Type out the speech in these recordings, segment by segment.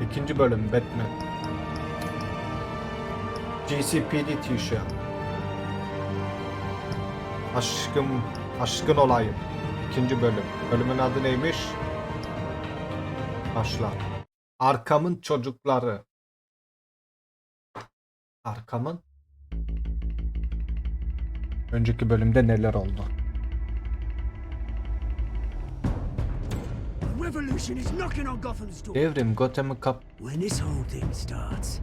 İkinci bölüm Batman. GCPD tişört. Aşkın olayım. İkinci bölüm. Bölümün adı neymiş? Başla. Arkham'ın çocukları. Arkham'ın? Önceki bölümde neler oldu? Revolution is knocking on Gotham's door. Devrim Gotham'ı When this whole thing starts,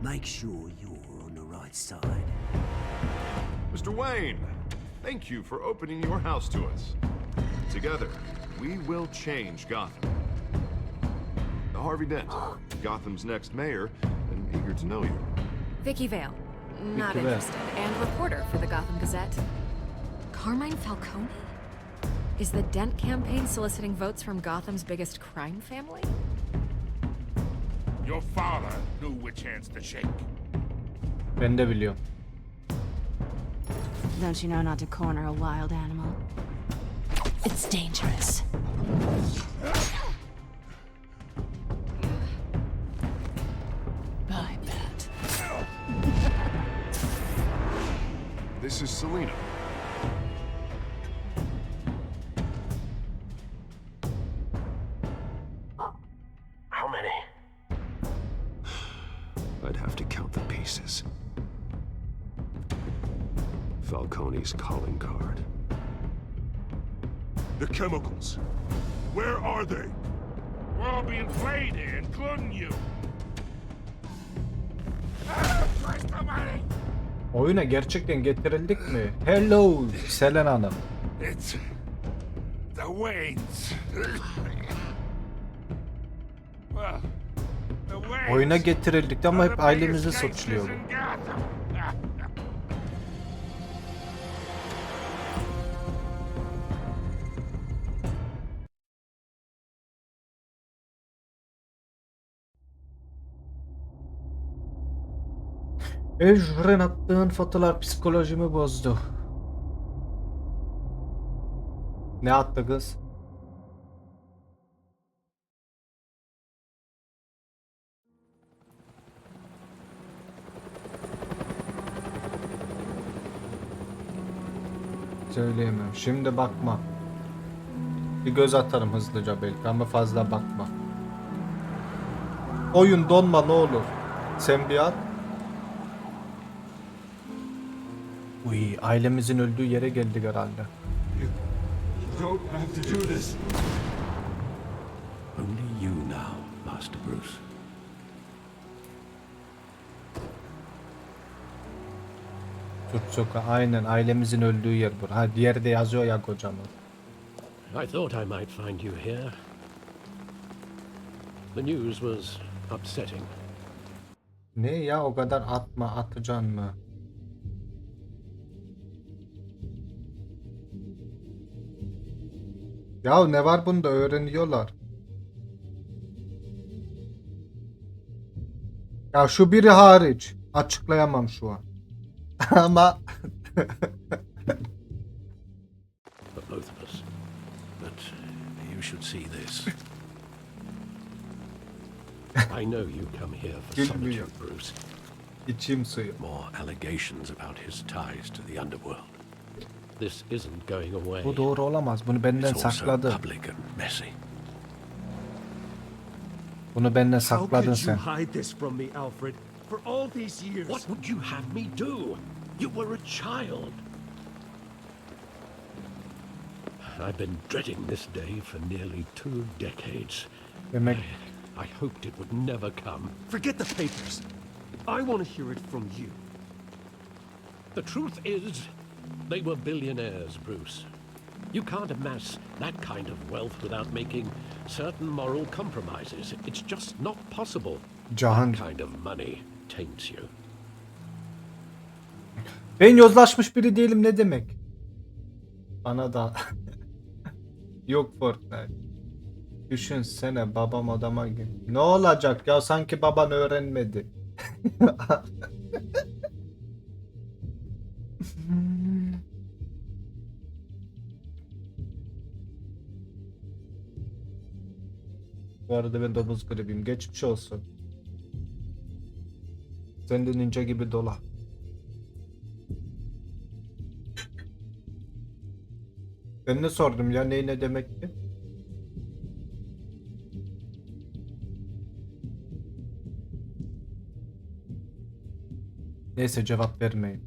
make sure you're on the right side. Mr. Wayne, thank you for opening your house to us. Together, we will change Gotham. Harvey Dent, Gotham's next mayor, and eager to know you. Vicky Vale, not Vicky Vale. interested, and reporter for the Gotham Gazette. Carmine Falcone? Is the Dent campaign soliciting votes from Gotham's biggest crime family? Your father knew which hands to shake. Ben de biliyorum. Don't you know not to corner a wild animal? It's dangerous. I bet. This is Selina. How many? I'd have to count the pieces. Falcone's calling card. The chemicals. Where are they? We're all being played here, including you. Where's the money? Oyuna gerçekten getirildik mi? Hello Selen Hanım. It's the Waynes. Well, the Waynes Oyuna getirildik ama are hep the ailemizi biggest gangsters suçluyordu. in Gotham. Ejren attığın fotolar psikolojimi bozdu. Ne attı kız? Söyleyemem. Şimdi bakma. Bir göz atarım hızlıca belki ama fazla bakma. Oyun donma ne olur. Sen bir at. Uy, ailemizin öldüğü yere geldik herhalde. You don't have to do this. Only you now, Master Bruce. Türkçe aynen ailemizin öldüğü yer bu. Ha diğeri de yazıyor ya kocaman. I thought I might find you here. The news was upsetting. Ne ya o kadar atma atacaksın mı? Ya ne var bunda öğreniyorlar. Ya şu biri hariç açıklayamam şu an. Ama For both of us. But you should see this. I know you come here for Gülmüyor. solitude, Bruce. içim suyu. More allegations about his ties to the underworld. This isn't going away. Bu doğru olamaz. Bunu benden It's also sakladı. public and messy. Bunu benden How sakladın could sen. you hide this from me, Alfred? For all these years. What would you have me do? You were a child. I've been dreading this day for nearly 2 decades. Demek I hoped it would never come. Forget the papers. I want to hear it from you. The truth is, they were billionaires, Bruce. You can't amass that kind of wealth without making certain moral compromises. It's just not possible. Cahan. That kind of money taints you. Ben yozlaşmış biri değilim ne demek? Bana da yok Fortnite. Düşünsene babam odama gir. Ne olacak ya sanki baban öğrenmedi. Bu arada ben domuz gribiyim. Geçmiş olsun. Sen de ninja gibi dola. Ben ne sordum ya, ney ne demekti? Neyse, cevap vermeyin.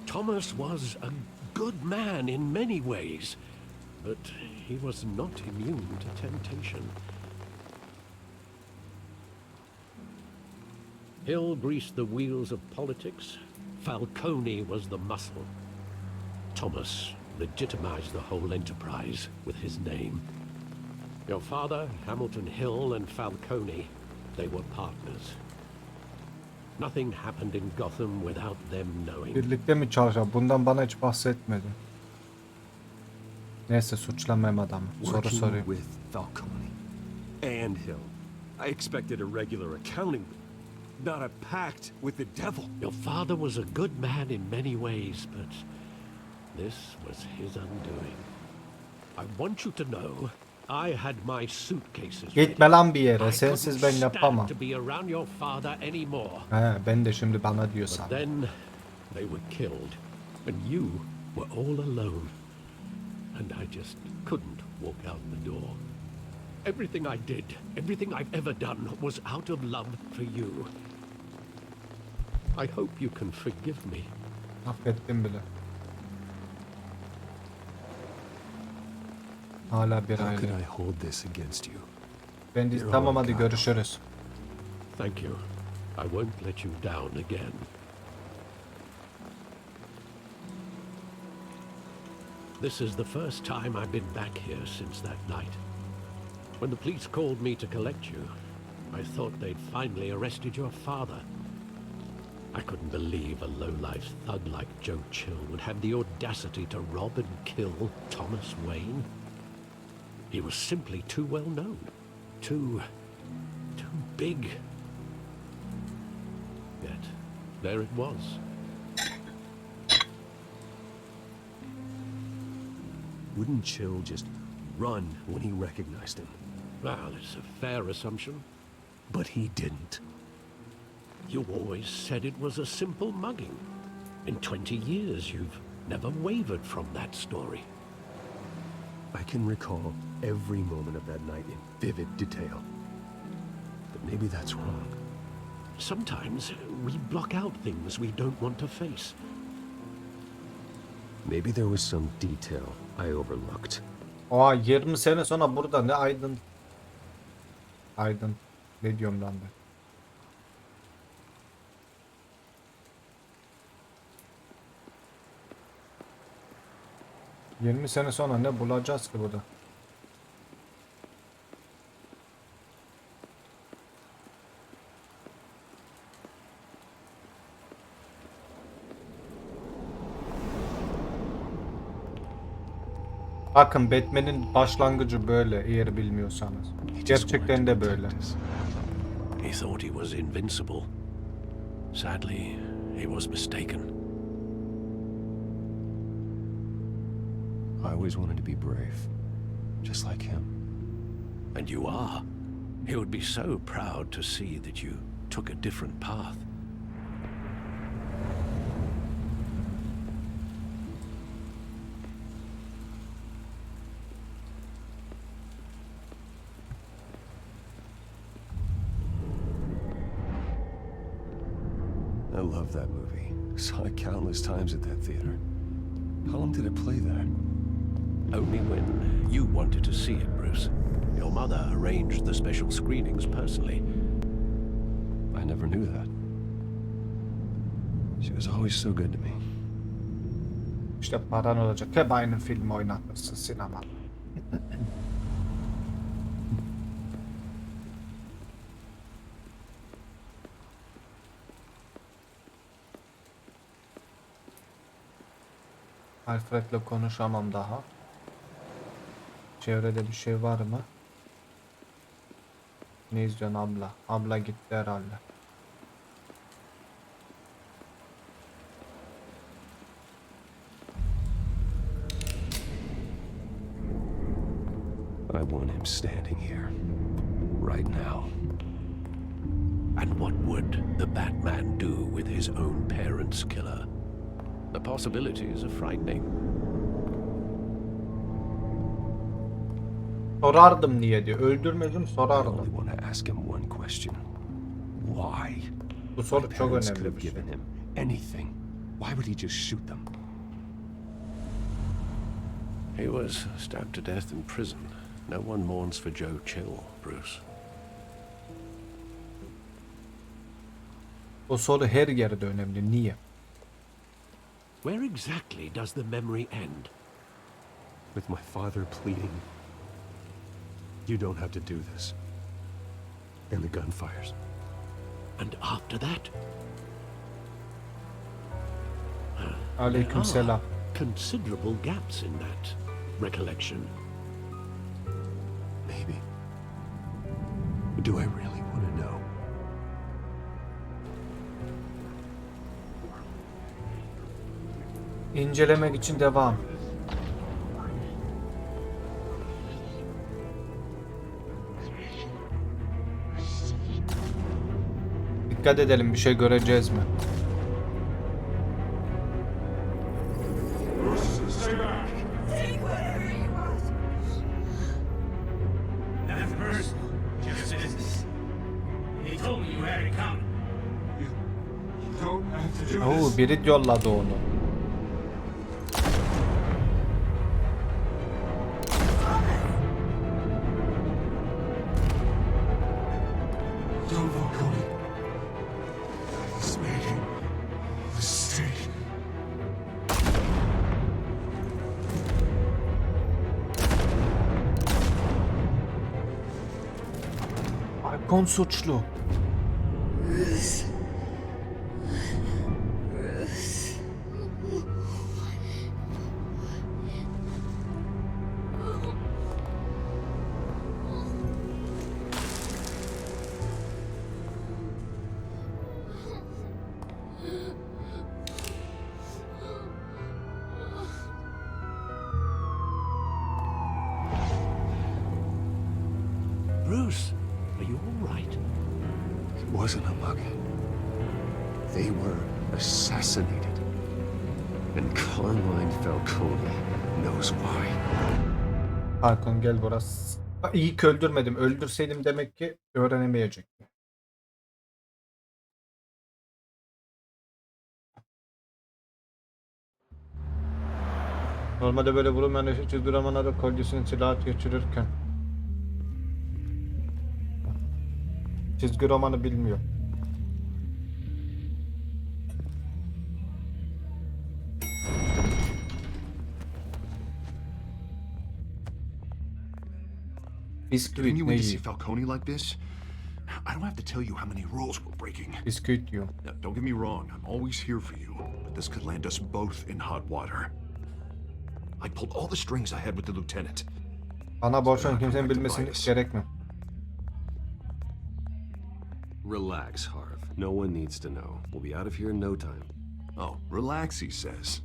Thomas was a good man in many ways, but he was not immune to temptation. Hill greased the wheels of politics. Falcone was the muscle. Thomas legitimized the whole enterprise with his name. Your father, Hamilton Hill, and Falcone, they were partners. Nothing happened in Gotham without them knowing. Birlikte mi çalışıyor? Bundan bana hiç bahsetmedi. Neyse, suçlamayayım adamı. Soru Working sorayım. with Falcone and Hill. I expected a regular accounting, not a pact with the devil. Your father was a good man in many ways, but this was his undoing. I want you to know, I had my suitcases ready. Gitme lan bir yere. I Sensiz ben couldn't yapamam. stand to be around your father anymore. He, ben de şimdi bana diyorsan. Then they were killed, and you were all alone. And I just couldn't walk out the door. Everything I did, everything I've ever done, was out of love for you. I hope you can forgive me. Affettim bile. Hala bir How could aile. I hold this against you? Ben de tamam, hadi görüşürüz. Thank you. I won't let you down again. This is the first time I've been back here since that night. When the police called me to collect you, I thought they'd finally arrested your father. I couldn't believe a low-life thug like Joe Chill would have the audacity to rob and kill Thomas Wayne. He was simply too well known. Too big. Yet, there it was. Wouldn't Chill just run when he recognized him? Well, it's a fair assumption. But he didn't. You always said it was a simple mugging. In 20 years, you've never wavered from that story. I can recall every moment of that night in vivid detail. But maybe that's wrong. Sometimes we block out things we don't want to face. Maybe there was some detail I overlooked. Oha, 20 sene sonra burada ne aydın. Aydın. Ne diyorum lan ben? ...20 sene sonra ne bulacağız ki burada? Bakın, Batman'in başlangıcı böyle, eğer bilmiyorsanız. Gerçekten de böyle. He thought he was invincible. Sadly, he was mistaken. I always wanted to be brave, just like him. And you are. He would be so proud to see that you took a different path. I love that movie. Saw it countless times at that theater. How long did it play there? Only when you wanted to see it, Bruce. Your mother arranged the special screenings personally. I never knew that. She was always so good to me. İşte paran olacak. Hep aynı film oynatırsın sinemada. Alfred'le konuşamam daha. Çevrede bir şey var mı? Ne izliyorsun abla? Abla gitti herhalde. I want him standing here, right now. And what would the Batman do with his own parents' killer? The possibilities are frightening. Sorardım niye diyor. Öldürmedim, I sorardım. only want to ask him one question. Why? Bu soru My çok parents could önemli have bir şey. given him anything. Why would he just shoot them? He was stabbed to death in prison. No one mourns for Joe Chill, Bruce. O soru her yerde önemli. Niye? Where exactly does the memory end? With my father pleading, "You don't have to do this." And the gunfires. And after that? Aleyküm selam. Considerable gaps in that recollection. Maybe. Do I really want to know? İncelemek için devam. Dikkat edelim, bir şey göreceğiz mi? That's personal. Just business. He told me you had it coming. You don't have to do Oo, biri yolladı onu. Don't walk away. He's making a mistake. Falcon suçlu. Bruce, are you all right? It wasn't a mug. They were assassinated. And Carmine Falcone knows why. Falcon gel burası. İyi ki öldürmedim. Öldürseydim demek ki öğrenemeyecektim. Normalde böyle vurulmayan çizgi romanlarda kolyesini silah geçirirken çizgi romanı bilmiyor. Bisküvit Didn't you ne wait to see yiyeyim? Falcone like this? I don't have to tell you how many rules we're breaking. Bisküvit yiyor. Now, don't get me wrong, I'm always here for you, but this could land us both in hot water. I pulled all the strings I had with the lieutenant. Bana borçlan kimsenin bilmesini gerekmiyor. Relax, Harv. No one needs to know. We'll be out of here in no time. Oh, relax, he says.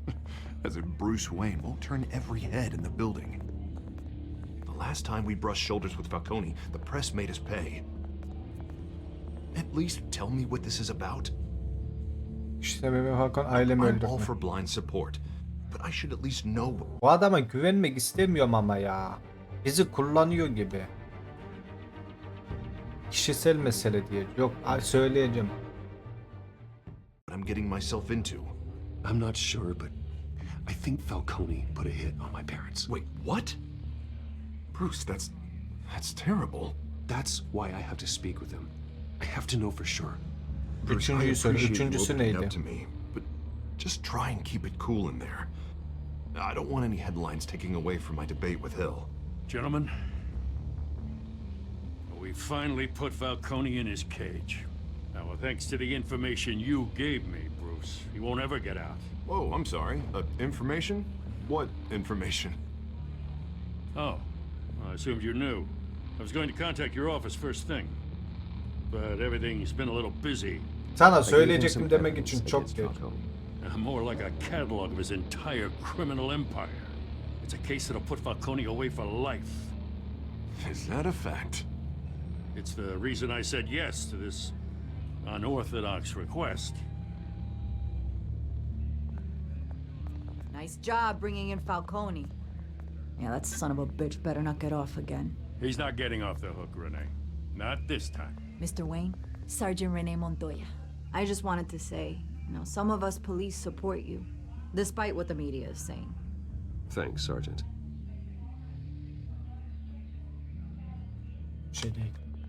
As if Bruce Wayne won't turn every head in the building. The last time we brushed shoulders with Falcone, the press made us pay. At least tell me what this is about. İşte benim Hakan ailemi I'm all öldürme. for blind support, but I should at least know. Bu adama güvenmek istemiyorum ama ya. Bizi kullanıyor gibi. Kişisel mesele diye. Yok söyleyeceğim. What I'm getting myself into. I'm not sure, but I think Falcone put a hit on my parents. Wait, what? Bruce, that's terrible. That's why I have to speak with him. I have to know for sure. Bruce, I Üçüncüyü söyle. appreciate you Üçüncüsü opening neydi? up to me, but just try and keep it cool in there. I don't want any headlines taking away from my debate with Hill. Gentlemen, we finally put Falcone in his cage. Now, thanks to the information you gave me, Bruce, he won't ever get out. Whoa, I'm sorry. Information? What information? Oh, I assumed you knew. I was going to contact your office first thing, but everything's been a little busy. Sana I gave him some söyleyecektim demek evidence için çok against geç. Falcone. More like a catalog of his entire criminal empire. It's a case that'll put Falcone away for life. Is that a fact? It's the reason I said yes to this unorthodox request. Nice job bringing in Falcone. Yeah, that son of a bitch better not get off again. He's not getting off the hook, Renee. Not this time. Mr. Wayne, Sergeant Rene Montoya. I just wanted to say, some of us police support you, despite what the media is saying. Thanks, Sergeant.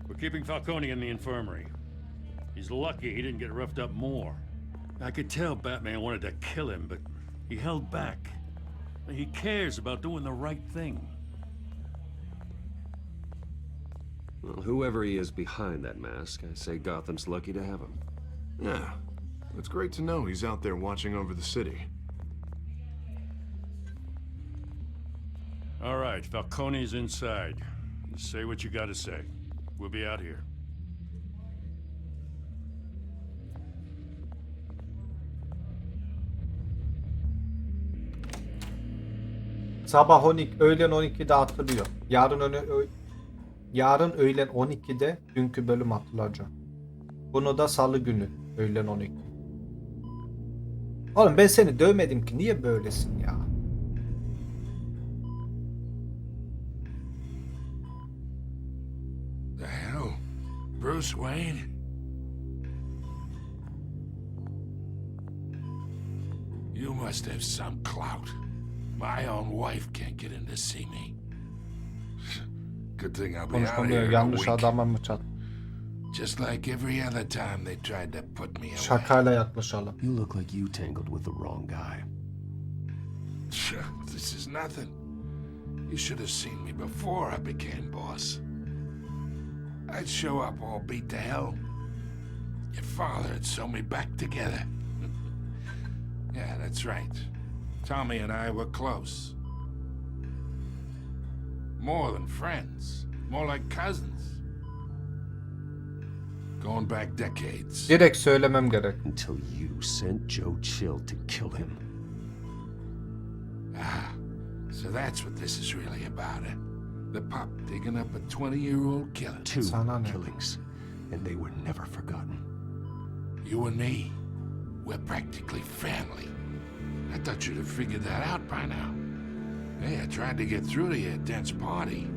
We're keeping Falcone in the infirmary. He's lucky he didn't get roughed up more. I could tell Batman wanted to kill him, but he held back. He cares about doing the right thing. Well, whoever he is behind that mask, I say Gotham's lucky to have him. Yeah. It's great to know he's out there watching over the city. All right, Falcone's inside. Say what you gotta say. We'll be out here. Sabah 12, öğlen 12'de atılıyor. Yarın öğlen 12'de dünkü bölüm atılacak. Bunu da salı günü öğlen 12. Oğlum ben seni dövmedim ki, niye böylesin ya? The hell? Bruce Wayne? You must have some clout. My own wife can't get in to see me. Good thing I'll be out here in a Yanlış week. adama mı çat? Just like every other time they tried to put me away. Şakayla yaklaşalım. You look like you tangled with the wrong guy. This is nothing. You should have seen me before I became boss. I'd show up all beat to hell. Your father had sewn me back together. Yeah, that's right. Tommy and I were close. More than friends. More like cousins. Going back decades. Direkt söylemem gerek. Until you sent Joe Chill to kill him. Ah, so that's what this is really about, eh? The pup digging up a 20-year-old killer. Two Sana ne? killings, and they were never forgotten. You and me, we're practically family. I thought you'd have figured that out by now. Hey, I tried to get through to your dense party.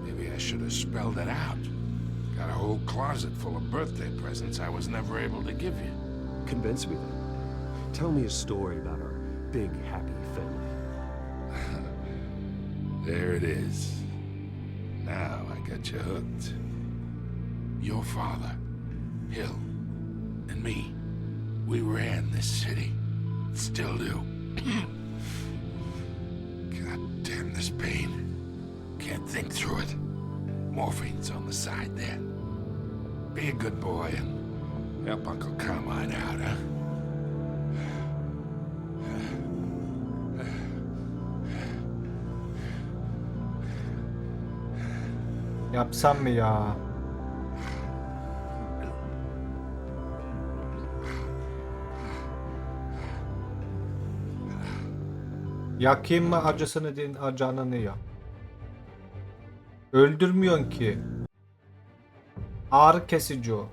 Maybe I should have spelled it out. Got a whole closet full of birthday presents I was never able to give you. Convince me then. Tell me a story about our big, happy family. There it is. Now I got you hooked. Your father, Hill, and me, we ran this city. Still do. God damn this pain. Can't think through it. Morphine's on the side there. Be a good boy and help Uncle Carmine out, huh? Yapsam mı ya? Yakayım mı acısını din canını ya? Öldürmüyorsun ki. Ağrı kesici o.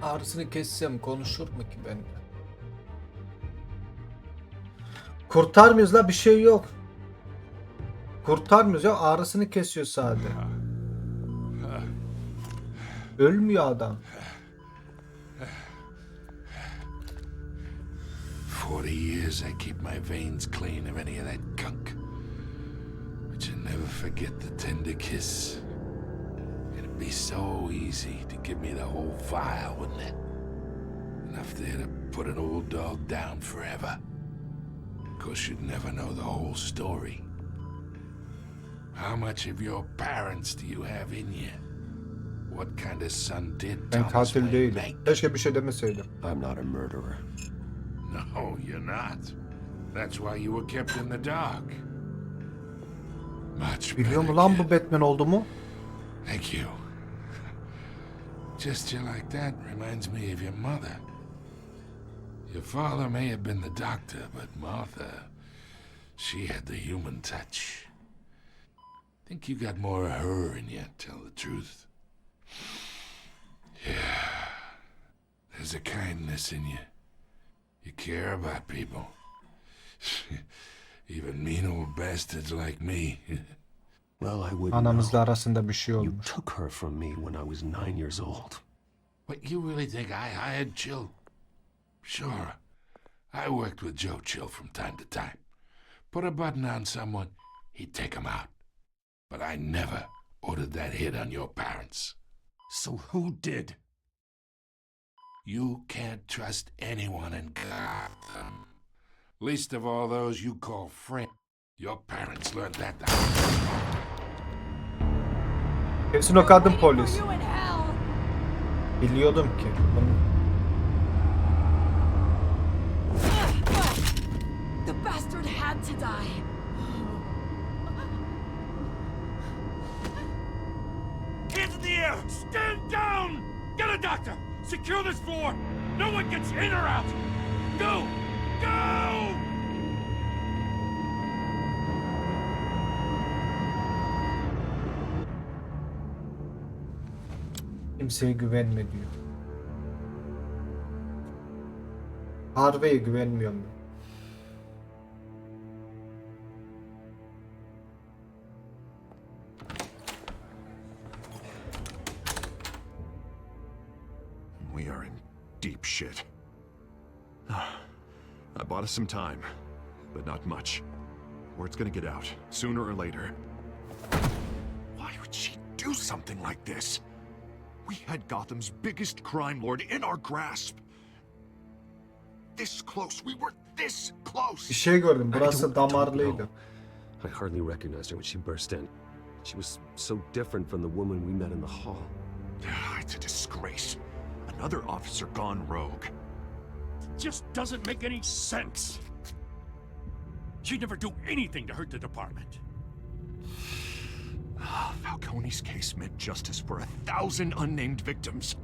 Ağrısını kessem konuşur mu ki benden? Kurtarmıyoruz la, bir şey yok. Kurtarmıyoruz ya, ağrısını kesiyor sadece. Ölmüyor adam. 40 years I keep my veins clean of any of that gunk. But you never forget the tender kiss. It'd be so easy to give me the whole vial, wouldn't it? Enough there to put an old dog down forever. Of course, you'd never know the whole story. How much of your parents do you have in you? What kind of son did Ben Thomas katil Wayne değilim. make? Keşke bir şey demeseydim. I'm not a murderer. No, you're not. That's why you were kept in the dark. Much Biliyor better, mu lan kid. bu Batman oldu mu? Thank you. gesture like that reminds me of your mother. Your father may have been the doctor, but Martha, she had the human touch. Think you got more of her in you, tell the truth. Yeah. There's a kindness in you. You care about people. Even mean old bastards like me. Well, I wouldn't Anamızla know. arasında bir şey You olmuş. took her from me when I was 9 years old. What, you really think I hired Chill? Sure. I worked with Joe Chill from time to time. Put a button on someone, he'd take him out. But I never ordered that hit on your parents. So who did? You can't trust anyone in Gotham. Least of all those you call friends. Your parents learned that. Kesin o kadın polis. Biliyordum ki. The bastard had to die. Hands in the air! Stand down! Get a doctor! Secure this floor! No one gets in or out! Go! Go! Kimseye güvenme diyor. Harvey'e güvenmiyorum ben. We are in deep shit. I bought us some time, but not much. Word's gonna get out, sooner or later. Why would she do something like this? We had Gotham's biggest crime lord in our grasp. This close, we were this close. Bir şey gördüm. I Burası don't damarlıydı. know. I hardly recognized her when she burst in. She was so different from the woman we met in the hall. It's a disgrace. Another officer gone rogue. It just doesn't make any sense. She'd never do anything to hurt the department. Falcone's case meant justice for 1,000 unnamed victims.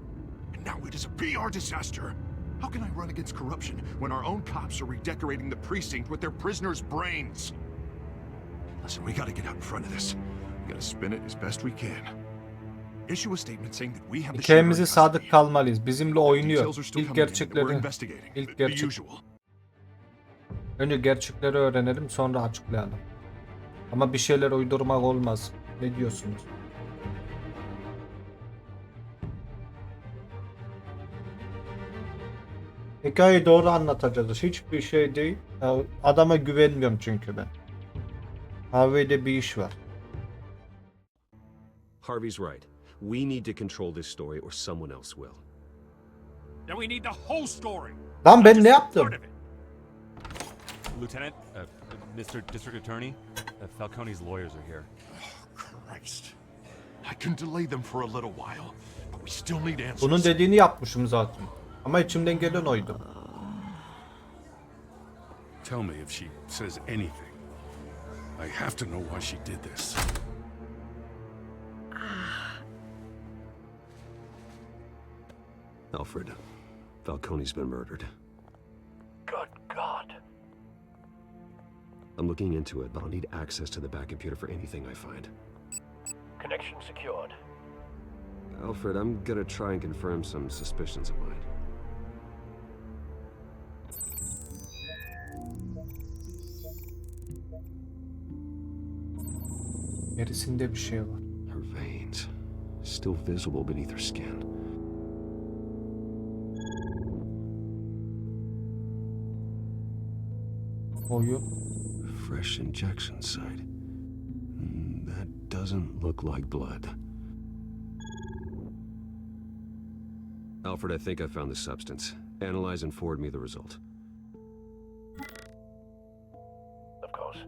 And now it is a PR disaster. How can I run against corruption when our own cops are redecorating the precinct with their prisoners' brains? Listen, we gotta get out in front of this. We gotta spin it as best we can. Issue a statement saying that we have the Hikayemize sadık kalmalıyız. Bizimle oynuyor. İlk gerçekleri, önce gerçekleri öğrenelim, sonra açıklayalım. Ama bir şeyler uydurmak olmaz. Ne diyorsunuz? Hikayeyi doğru anlatacağız. Hiçbir şey değil. Adama güvenmiyorum çünkü ben. Harvey'de bir iş var. Harvey's right. We need to control this story or someone else will. Then we need the whole story. Lan ben ne yaptım? Lieutenant, Mr. District Attorney, Falcone's lawyers are here. Christ. I can delay them for a little while, but we still need answers. Bunun dediğini yapmışım zaten. Ama içimden gelen oydu. Tell me if she says anything. I have to know why she did this. Alfred, Falcone's been murdered. Good God. I'm looking into it, but I'll need access to the back computer for anything I find. Connection secured. Alfred, I'm gonna try and confirm some suspicions of mine. Gerisinde bir şey var. Her veins, still visible beneath her skin. Oyun. Fresh injection site. That doesn't look like blood. Alfred, I think I found the substance. Analyze and forward me the result. Of course.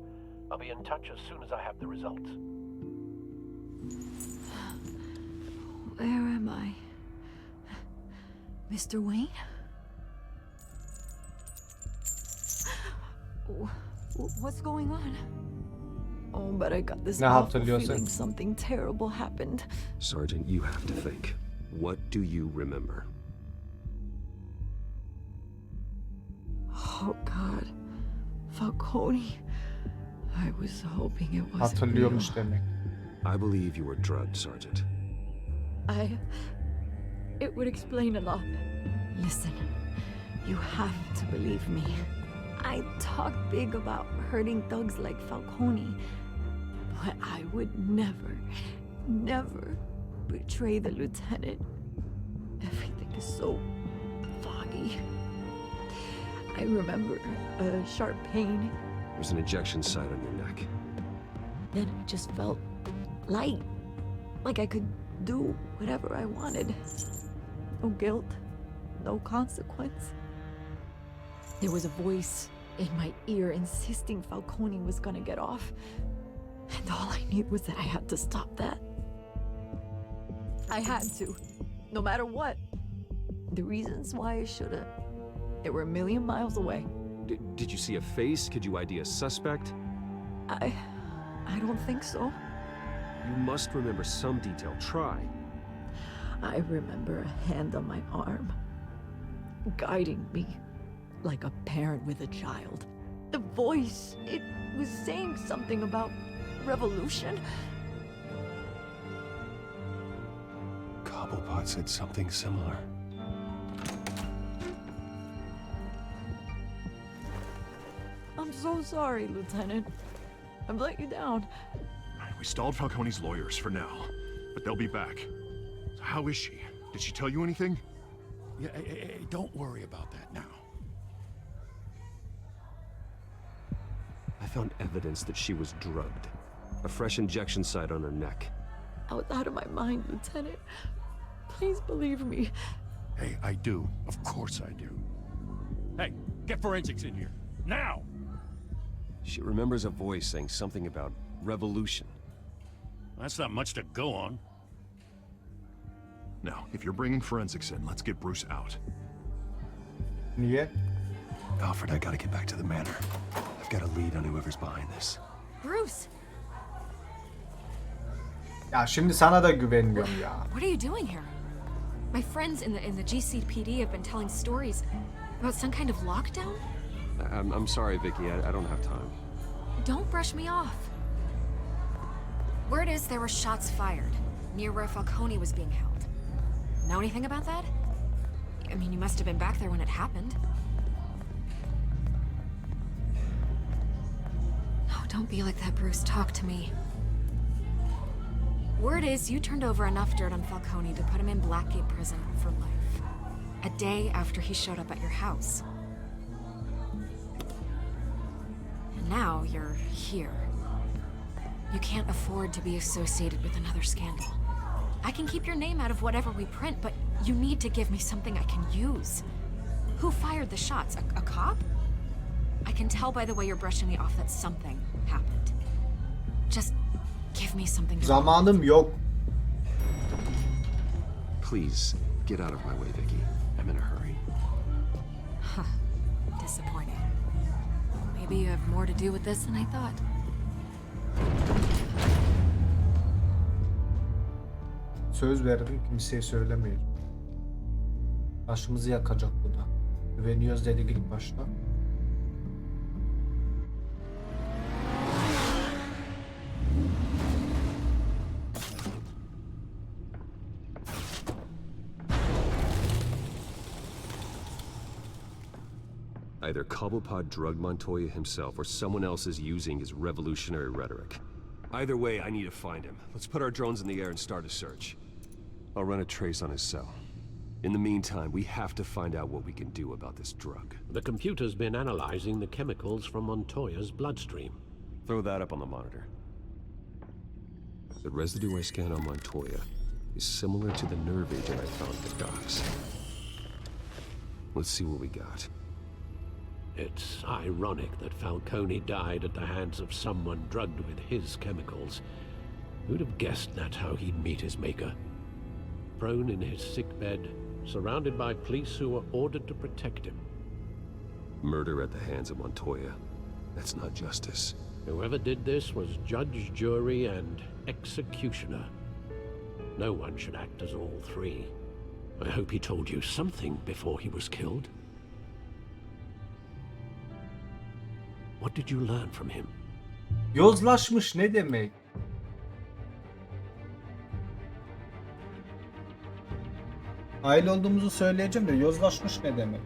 I'll be in touch as soon as I have the results. Where am I? Mr. Wayne? What's going on? Oh, but I got this Ne awful hatırlıyorsun? feeling something terrible happened. Sergeant, you have to think. What do you remember? Oh God, Falcone. I was hoping it wasn't Hatırlıyormuş demek. I believe you were drugged, Sergeant. It would explain a lot. Listen, you have to believe me. I talk big about hurting thugs like Falcone, but I would never betray the lieutenant. Everything is so foggy. I remember a sharp pain. There's an ejection site on your neck. Then it just felt light, like I could do whatever I wanted. No guilt, no consequence. There was a voice in my ear insisting Falcone was gonna get off. And all I knew was that I had to stop that. I had to, no matter what. The reasons why I should've, they were a million miles away. Did you see a face? Could you ID a suspect? I don't think so. You must remember some detail. Try. I remember a hand on my arm, guiding me like a parent with a child. The voice, it was saying something about revolution. Cobblepot said something similar. I'm so sorry, Lieutenant. I've let you down. We stalled Falcone's lawyers for now, but they'll be back. So how is she? Did she tell you anything? Yeah, hey, don't worry about that now. I found evidence that she was drugged. A fresh injection site on her neck. I was out of my mind, Lieutenant. Please believe me. Hey, I do. Of course I do. Hey, get forensics in here. Now! She remembers a voice saying something about revolution. That's not much to go on. Now, if you're bringing forensics in, let's get Bruce out. Niye? Alfred, I gotta get back to the manor. I've got a lead on whoever's behind this. Bruce, Ya şimdi sana da güvenmiyorum ya. what are you doing here? My friends in the GCPD have been telling stories about some kind of lockdown. I'm sorry, Vicky. I don't have time. Don't brush me off. Word is there were shots fired near where Falcone was being held. Know anything about that? I mean, you must have been back there when it happened. Oh, don't be like that, Bruce. Talk to me. Word is you turned over enough dirt on Falcone to put him in Blackgate Prison for life. A day after he showed up at your house. And now you're here. You can't afford to be associated with another scandal. I can keep your name out of whatever we print, but you need to give me something I can use. Who fired the shots? A cop? I can tell by the way you're brushing me off that something happened. Just give me something to Zamanım yok. Please, get out of my way, Vicky. I'm in a hurry. Huh. Disappointing. Maybe you have more to do with this than I thought. Söz verdim, kimseye söylemeyin. Başımızı yakacak bu da. Güveniyoruz dedik ilk başta. Either Cobblepot drugged Montoya himself or someone else is using his revolutionary rhetoric. Either way, I need to find him. Let's put our drones in the air and start a search. I'll run a trace on his cell. In the meantime, we have to find out what we can do about this drug. The computer's been analyzing the chemicals from Montoya's bloodstream. Throw that up on the monitor. The residue I scanned on Montoya is similar to the nerve agent I found at the docks. Let's see what we got. It's ironic that Falcone died at the hands of someone drugged with his chemicals. Who'd have guessed that's how he'd meet his maker? Prone in his sickbed, surrounded by police who were ordered to protect him. Murder at the hands of Montoya. That's not justice. Whoever did this was judge, jury, and executioner. No one should act as all three. I hope he told you something before he was killed. What did you learn from him? Yozlaşmış ne demek? Aile olduğumuzu söyleyeceğim de yozlaşmış ne demek?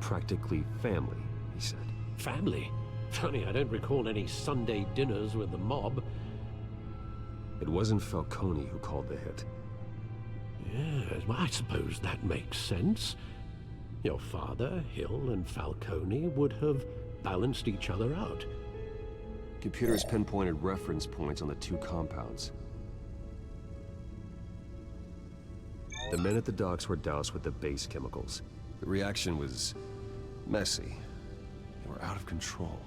Practically family, he said. Family? Funny, I don't recall any Sunday dinners with the mob. It wasn't Falcone who called the hit. Yes, well, I suppose that makes sense. Your father, Hill, and Falcone would have balanced each other out. Computers pinpointed reference points on the two compounds. The men at the docks were doused with the base chemicals. The reaction was messy. They were out of control.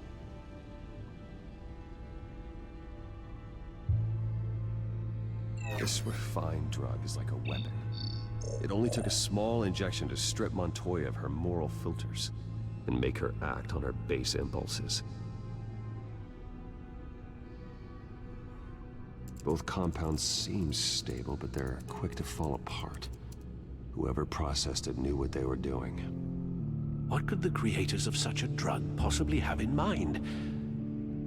This refined drug is like a weapon. It only took a small injection to strip Montoya of her moral filters and make her act on her base impulses. Both compounds seem stable, but they're quick to fall apart. Whoever processed it knew what they were doing. What could the creators of such a drug possibly have in mind?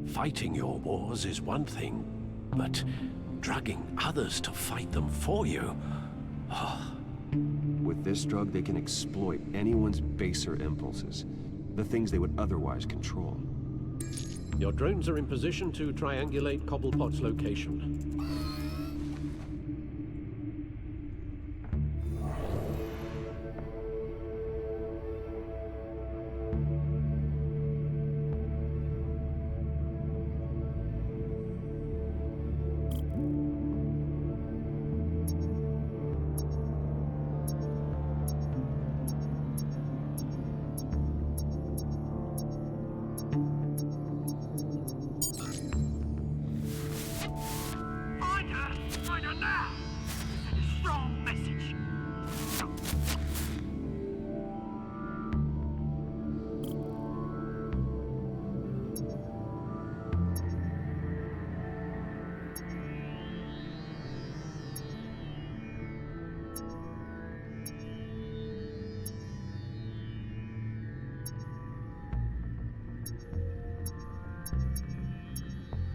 Fighting your wars is one thing, but drugging others to fight them for you? With this drug, they can exploit anyone's baser impulses, the things they would otherwise control. Your drones are in position to triangulate Cobblepot's location.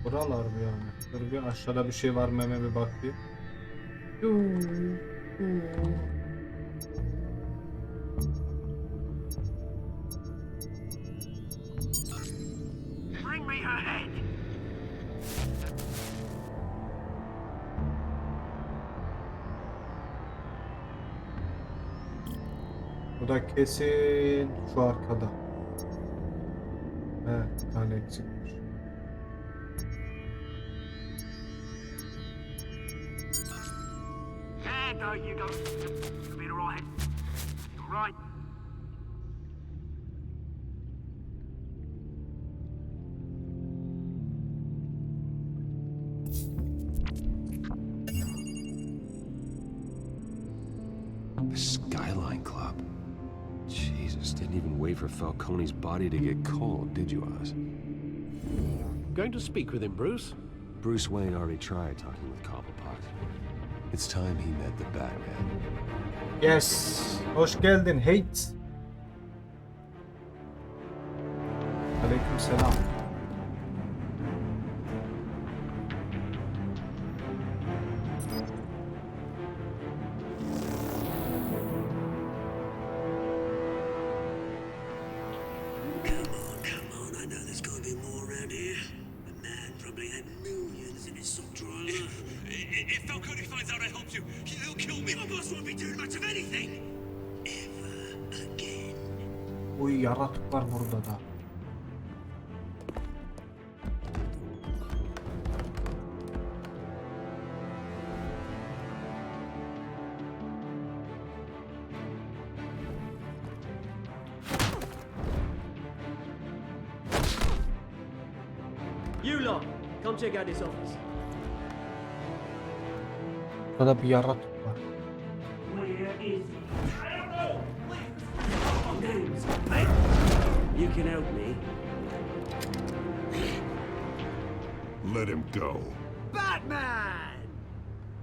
Buralar mı yani? Dur bir aşağıda bir şey var mı hemen bir bakayım. Bring me her head. Bu da kesin şu arkada. Evet, bir tane eksikmiş. There you go. You'll be all right. All right. The Skyline Club. Jesus, didn't even wait for Falcone's body to get cold, did you, Oz? Going to speak with him, Bruce? Bruce Wayne already tried talking with Cobblepot. It's time he met the Batman. Yes. Hoş geldin Hate. Aleykümselam. Come on, I know there's gotta be more around here. The man probably had millions in his sock drawer. If Falcone finds out I helped you, he'll kill me. My boss won't be doing much of anything. Ever again. Uy yaratık var burada da. You lot, come check out this office. Burada bir yaratık var. You can help me. Let him go. Batman!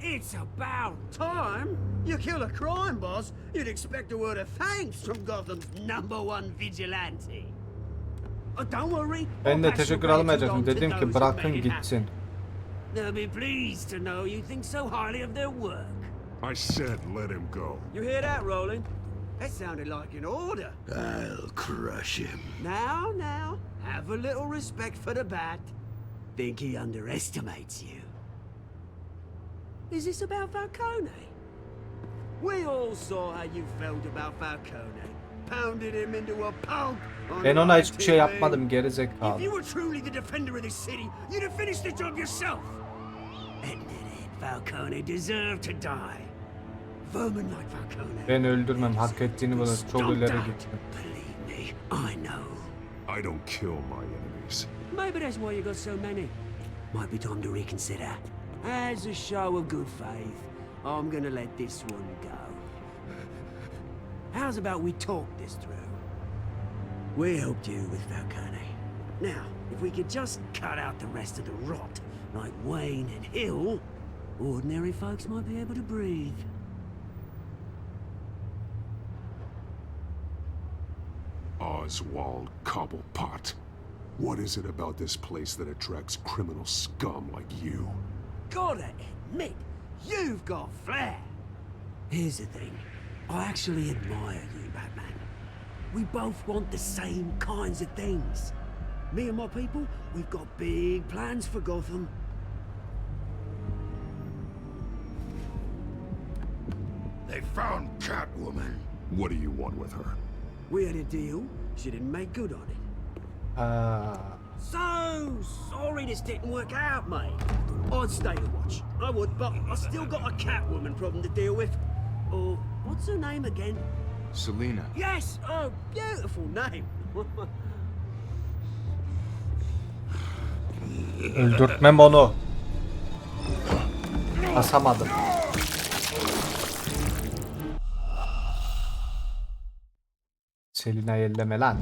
It's about time. You kill a crime boss, you'd expect a word of thanks from Gotham's #1 vigilante. Don't worry. Ben de teşekkür almayacaktım. Dedim ki bırakın gitsin. They'll be pleased to know you think so highly of their work. I said let him go. You hear that, Roland? That sounded like an order. I'll crush him. Now, have a little respect for the Bat. Think he underestimates you. Is this about Falcone? We all saw how you felt about Falcone. Pounded him into a pulp. Ben ona hiçbir şey yapmadım, geri zekalı. If you were truly the defender of this city, you'd have finished the job yourself. Admit it, Falcone deserved to die. Vermin like Falcone. Ben öldürmem, hak ettiğini bulur. Çok ileri gittim. Believe me, I know. I don't kill my enemies. Maybe that's why you got so many. Might be time to reconsider. As a show of good faith, I'm gonna let this one go. How's about we talk this through? We helped you with Falcone. Now, if we could just cut out the rest of the rot, like Wayne and Hill, ordinary folks might be able to breathe. Oswald Cobblepot. What is it about this place that attracts criminal scum like you? Gotta admit, you've got flair. Here's the thing. I actually admire you, Batman. We both want the same kinds of things. Me and my people, we've got big plans for Gotham. They found Catwoman. What do you want with her? We had a deal. She didn't make good on it. So sorry this didn't work out, mate. I'd stay to watch. I would, but I still got a Catwoman problem to deal with. Or what's her name again? Selina. Yes! Oh, beautiful name. Öldürtmem onu. Basamadım. Selina'yı elleme lan.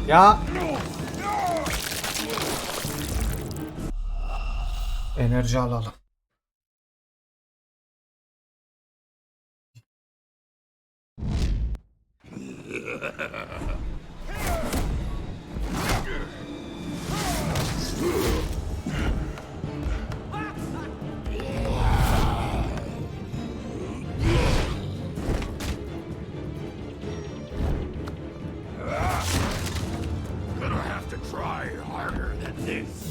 Ya. Enerji alalım. Gonna have to try harder than this.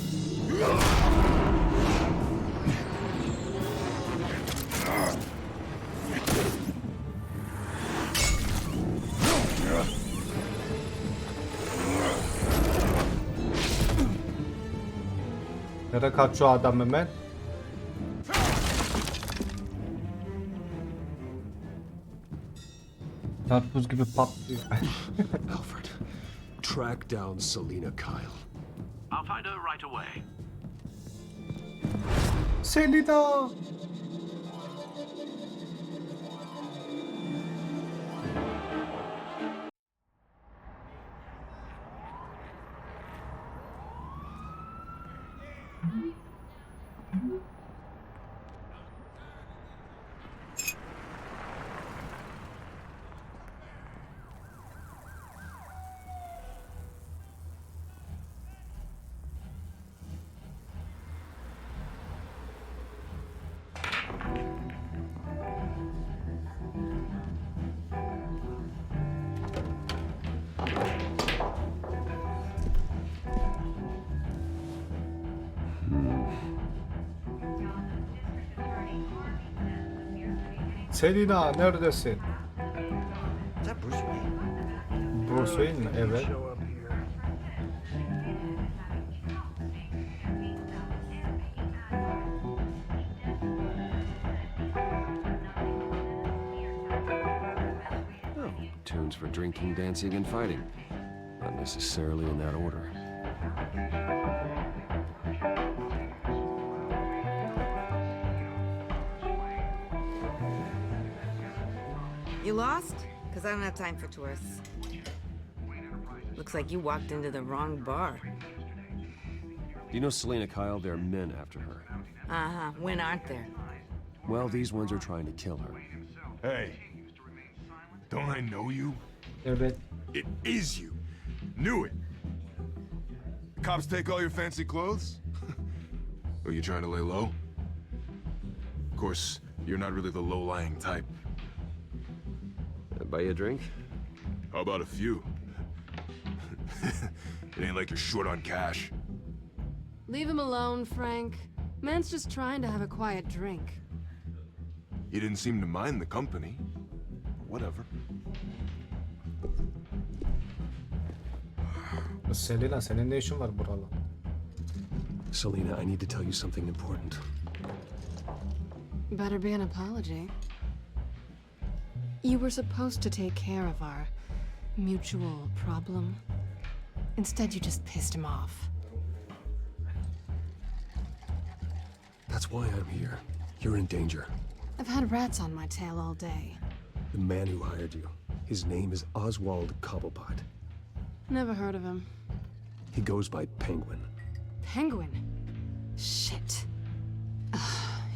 Nereye kaçıyor adam hemen? Karpuz gibi patlıyor. Alfred, track down Selina Kyle. I'll find her right away. Selina! Selina neredesin? Is that Bruce Wayne? Bruce Wayne mi? Evet. Oh, tunes for drinking, dancing, and fighting. Not necessarily in that order. You lost? Because I don't have time for tourists. Looks like you walked into the wrong bar. You know Selena Kyle? There are men after her. Uh-huh. When aren't there? Well, these ones are trying to kill her. Hey, don't I know you? Evet. It is you. Knew it. The cops take all your fancy clothes? Are you trying to lay low? Of course, you're not really the low-lying type. Buy you a drink? How about a few? It ain't like you're short on cash. Leave him alone, Frank. Man's just trying to have a quiet drink. You didn't seem to mind the company. Whatever. Selena, senin ne işin var burada? Selena, I need to tell you something important. Better be an apology. You were supposed to take care of our mutual problem. Instead, you just pissed him off. That's why I'm here. You're in danger. I've had rats on my tail all day. The man who hired you, his name is Oswald Cobblepot. Never heard of him. He goes by Penguin. Penguin? Shit.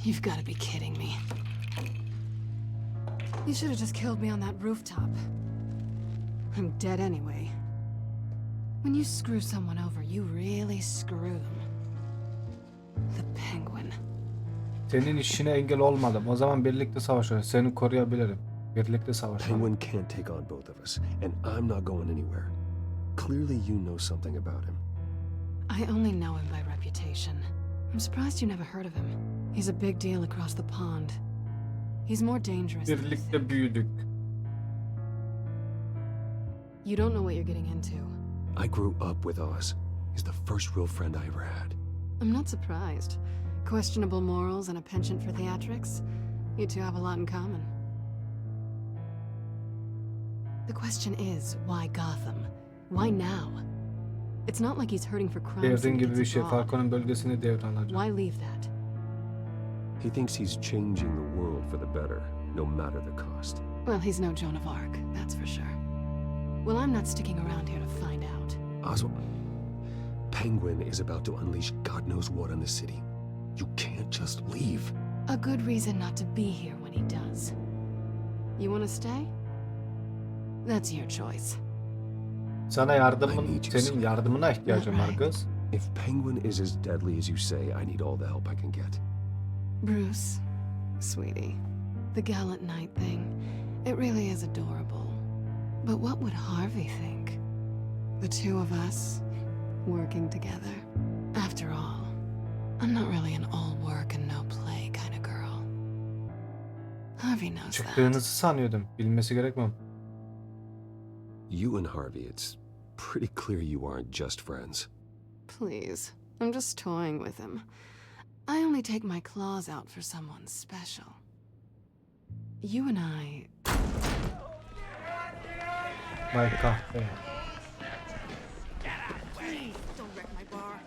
You've got to be kidding me. You should have just killed me on that rooftop. I'm dead anyway. When you screw someone over, you really screw them. The Penguin. Senin işine engel olmadım. O zaman birlikte savaşıyoruz. Seni koruyabilirim. Birlikte savaşalım. Penguin can't take on both of us, and I'm not going anywhere. Clearly you know something about him. I only know him by reputation. I'm surprised you never heard of him. He's a big deal across the pond. He's more dangerous than you Birlikte think. büyüdük. You don't know what you're getting into. I grew up with Oz. He's the first real friend I ever had. I'm not surprised. Questionable morals and a penchant for theatrics. You two have a lot in common. The question is, why Gotham? Why now? It's not like he's hurting for crime. Devrin gibi bir şey. Falco'nun bölgesini devralacak. Why leave that? He thinks he's changing the world for the better, no matter the cost. Well, he's no Joan of Arc, that's for sure. Well, I'm not sticking around here to find out. Oswald, Penguin is about to unleash God knows what on the city. You can't just leave. A good reason not to be here when he does. You want to stay? That's your choice. Sana senin yardımına ihtiyacım var kız. If Penguin is as deadly as you say, I need all the help I can get. Bruce, sweetie, the gallant knight thing, it really is adorable. But what would Harvey think? The two of us, working together. After all, I'm not really an all work and no play kind of girl. Harvey knows that. Çıktığınızı sanıyordum. Bilmesi gerekmem. You and Harvey, it's pretty clear you aren't just friends. Please, I'm just toying with him. I only take my claws out for someone special. You and I... Vay kahve. Please, don't wreck my bar.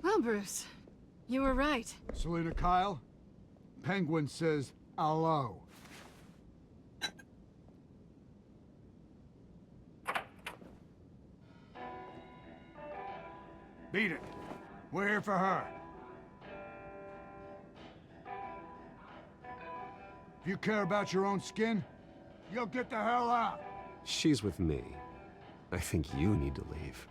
Well, Bruce, you were right. Selena Kyle, Penguin says hello. Beat it. We're here for her. If you care about your own skin, you'll get the hell out. She's with me. I think you need to leave.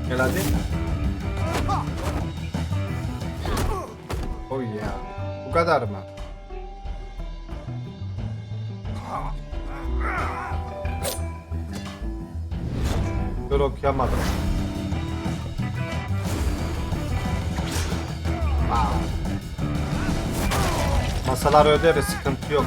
Gel hadi. Oh ya. Bu kadar mı? Dur okuyamadım. Masalar öderiz, sıkıntı yok.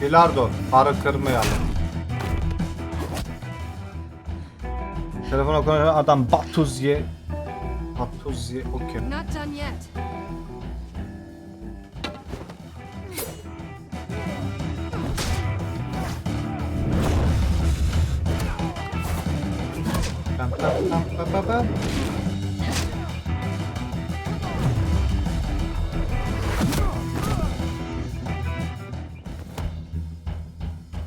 Bilardo. Farı kırmayalım. Telefona konuşan adam Batuzye. Batuzye. Okey. Not done yet. Pam, pam, pam, pam, pam, pam.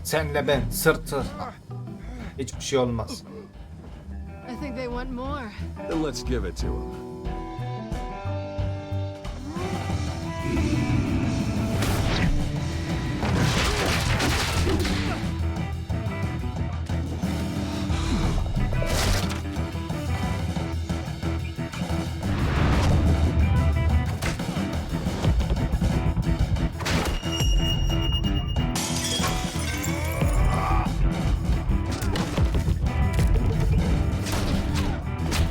Senle ben sırt sırta. Hiçbir şey olmaz. I think they want more. Then let's give it to him.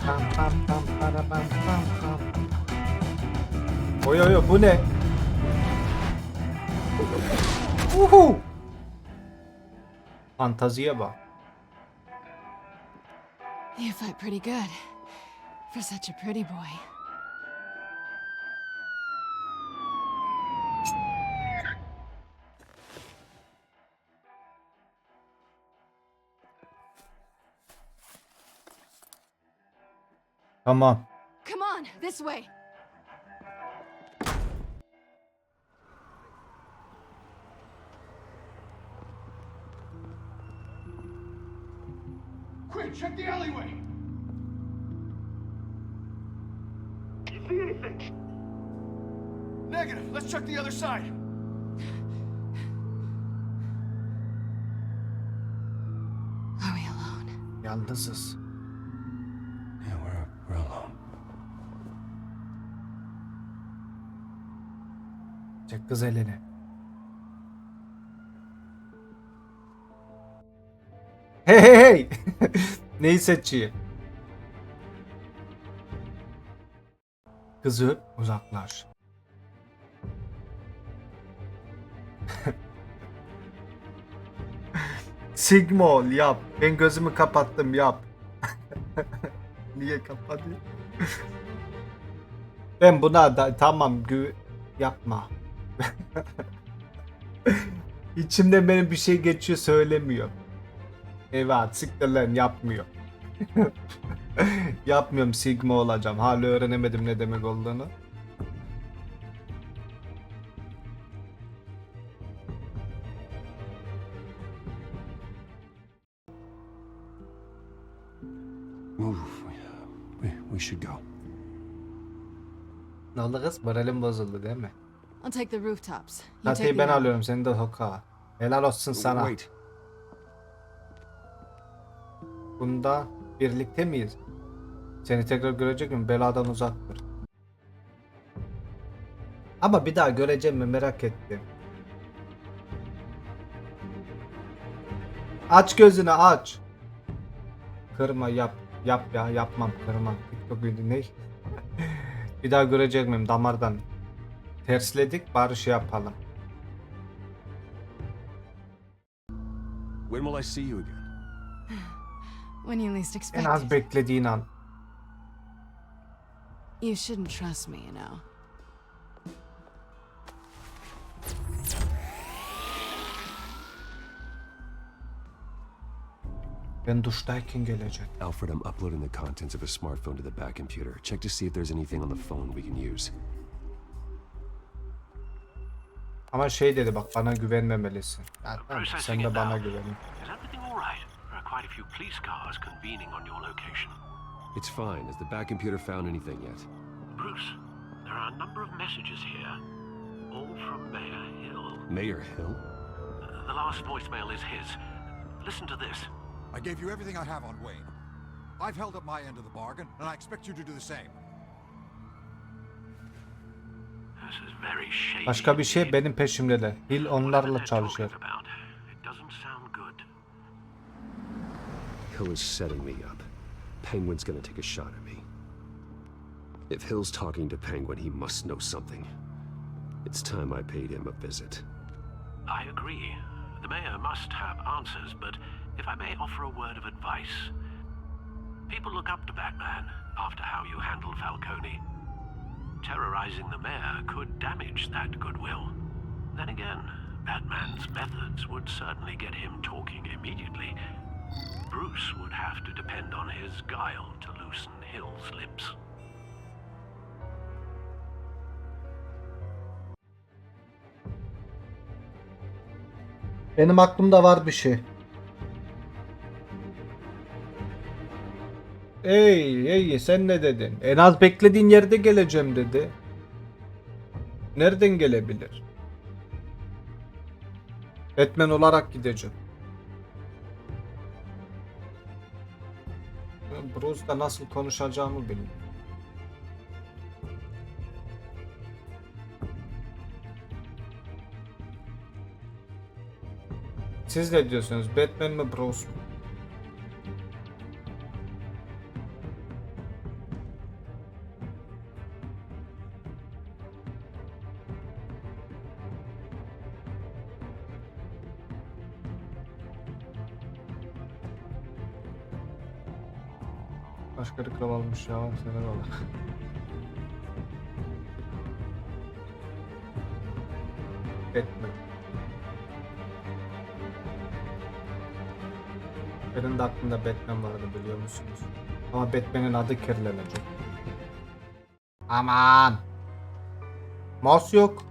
Pam, pam, pam, para, pam, pam, pam. Oy oy oy, bu ne? Uhu. Fantaziye bak. You fight pretty good. For such a pretty boy. Tamam. Come on, this way. Quick, check the alleyway! You see anything? Negative. Let's check the other side. Are we alone? Yalnızız. Yeah, we're alone. Çek kız elini. Hey hey hey. Neyi seçiyor? Kızı öp, uzaklaş. Sigma ol, yap. Ben gözümü kapattım, yap. Niye kapatıyor? Ben buna da tamam yapma. İçimde benim bir şey geçiyor, söylemiyor. Evet, siktir lan, yapmıyor. Yapmıyorum, Sigma olacağım. Hala öğrenemedim ne demek olduğunu. Move. We should go. Ne oldu kız? Moralim bozuldu değil mi? I'll take the rooftops. You take Tahtayı the ben other. alıyorum, seni de sokağa. Helal olsun sana. Wait. Bunda birlikte miyiz? Seni tekrar görecek miyim? Beladan uzak dur. Ama bir daha göreceğim mi merak ettim. Aç gözünü, aç. Kırma, yap. Yap ya, yapmam, kırmam. TikTok'uydu ne? Bir daha görecek miyim damardan? Tersledik, bari şey yapalım. When will I see you again? When you least En expect az it. beklediğin an. You shouldn't trust me, you know. Ben duştayken gelecek. Alfred, I'm uploading the contents of a smartphone to the back computer. Check to see if there's anything on the phone we can use. Ama şey dedi bak, bana güvenmemelisin. Ya, tamam, sen de bana güven. Is everything all right? There are quite a few police cars convening on your location. It's fine. Has the back computer found anything yet? Bruce, there are a number of messages here, all from Mayor Hill. Mayor Hill? The last voicemail is his. Listen to this. I gave you everything I have on Wayne. I've held up my end of the bargain, and I expect you to do the same. This is very shady. Başka bir şey benim peşimdeler. Hill onlarla çalışıyor. It doesn't sound good. Hill is setting me up. Penguin's gonna take a shot at me. If Hill's talking to Penguin, he must know something. It's time I paid him a visit. I agree. The mayor must have answers, but if I may offer a word of advice, people look up to Batman after how you handled Falcone. Terrorizing the mayor could damage that goodwill. Then again, Batman's methods would certainly get him talking immediately. Bruce would have to depend on his guile to loosen Hill's lips. Benim aklımda var bir şey. Ey sen ne dedin? En az beklediğin yerde geleceğim dedi. Nereden gelebilir? Batman olarak gideceğim. Bruce'da nasıl konuşacağımı bilmiyorum. Siz ne diyorsunuz? Batman mi Bruce mu? Başka reklam almış ya. Selam olarak. Batman. Benim de aklımda Batman vardı biliyor musunuz? Ama Batman'in adı kirlenecek. Aman! Mouse yok.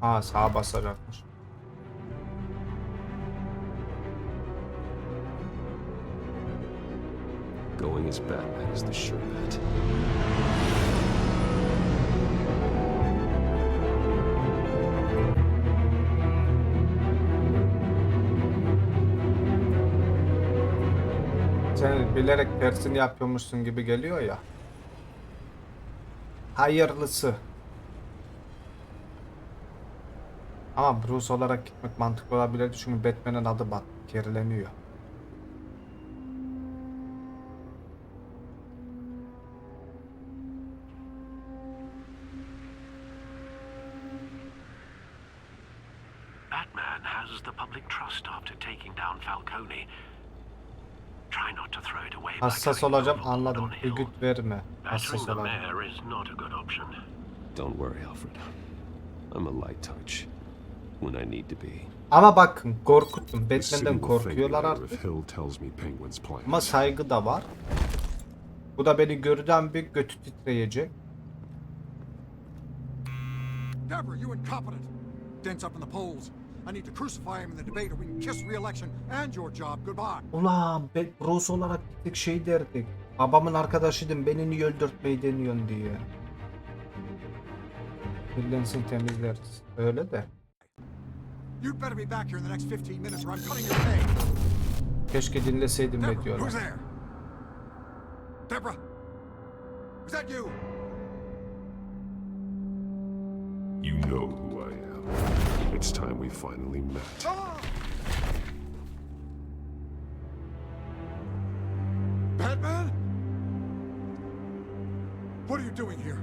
Ha sağa basacakmış. Going as Batman is the sure bet. Sen bilerek tersini yapıyormuşsun gibi geliyor ya. Hayırlısı. Ama Bruce olarak gitmek mantıklı olabilirdi çünkü Batman'in adı kirleniyor. Batman has the public trust after taking down Falcone. Try not to throw it away. Hassas olacağım anladım. Ülgüt verme. Hassas The olacağım. mayor is not a good option. Don't worry, Alfred. I'm a light touch when I need to be. Ama bakın korkuttum. The Batman'den city will thank me korkuyorlar later artık. if Hill tells me Penguin's plan. Ama saygı da var. Bu da beni gördüğüm bir götü titreyecek. Deborah, you incompetent! Dents up in the polls. I need to crucify him in the debate or we can kiss re-election and your job goodbye. Ulan Bruce olarak gittik şey derdik. Babamın arkadaşıydım beni niye öldürtmeyi deniyorsun diye. Birlensin temizleriz. Öyle de. You'd better be back here in the next 15 minutes or I'm cutting your pay. Keşke dinleseydim Deborah, ne diyorlar. who's there? Deborah? Is that you? You know who I am. It's time we finally met. Batman? What are you doing here?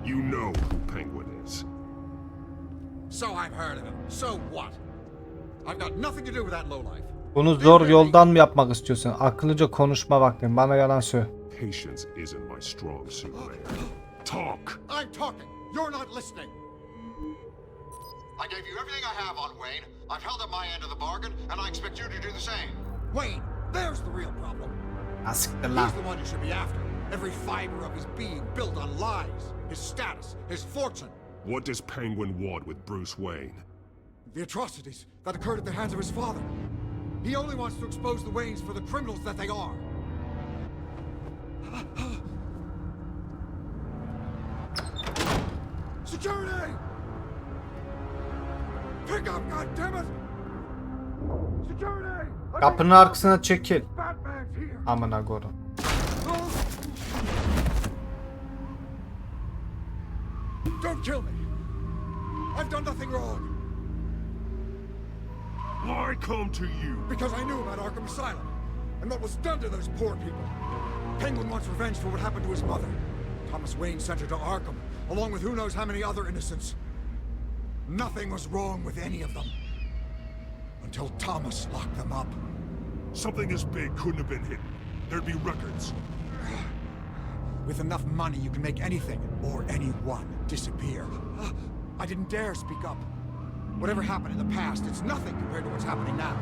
You know who Penguin is. So I've heard of him. So what? I've got nothing to do with that lowlife. Bunu zor yoldan mı yapmak istiyorsun? Akıllıca konuşma vaktin. Bana yalan söyle. Patience isn't my strong suit, man. Talk! I'm talking. You're not listening. I gave you everything I have on Wayne. I've held up my end of the bargain, and I expect you to do the same. Wayne, there's the real problem. He's the one you should be after. Every fiber of his being built on lies. His status, his fortune. What does Penguin want with Bruce Wayne? The atrocities that occurred at the hands of his father. He only wants to expose the Waynes for the criminals that they are. Security! Pick up, goddammit! Security! Kapının arkasına çekil. Batman's here! Amına koyayım. Don't kill me! I've done nothing wrong! Why come to you? Because I knew about Arkham Asylum, and what was done to those poor people. Penguin wants revenge for what happened to his mother. Thomas Wayne sent her to Arkham, along with who knows how many other innocents. Nothing was wrong with any of them. Until Thomas locked them up. Something as big couldn't have been hidden. There'd be records. With enough money, you can make anything, or anyone, disappear. I didn't dare speak up. Whatever happened in the past, it's nothing compared to what's happening now.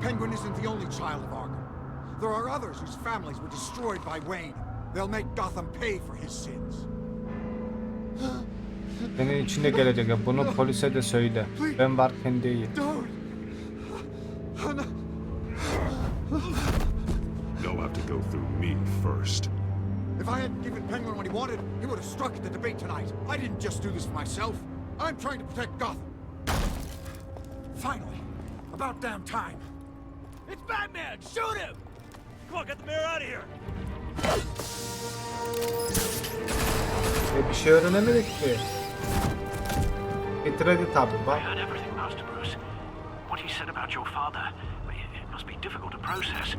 Penguin isn't the only child of Arkham. There are others whose families were destroyed by Wayne. They'll make Gotham pay for his sins. Senin içinde gelecek ya. Bunu polise de söyle. Ben varken değil. They'll have to go through me first. If I hadn't given Penguin what he wanted, he would have struck at the debate tonight. I didn't just do this for myself. I'm trying to protect Gotham. Finally. About damn time. It's Batman! Shoot him! Come on, get the mayor out of here! Bir şey öğrenemedik ki. Getiredi tabi bak. I heard everything, Master Bruce. What he said about your father, it must be difficult to process.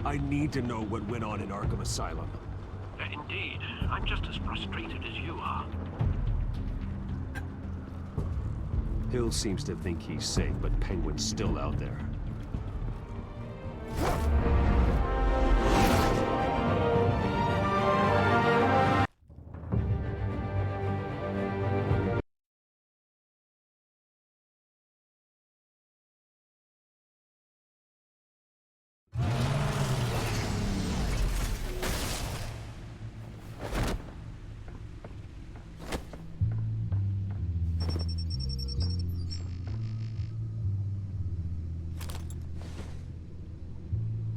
I need to know what went on in Arkham Asylum. Indeed, I'm just as frustrated as you are. Hill seems to think he's safe, but Penguin's still out there.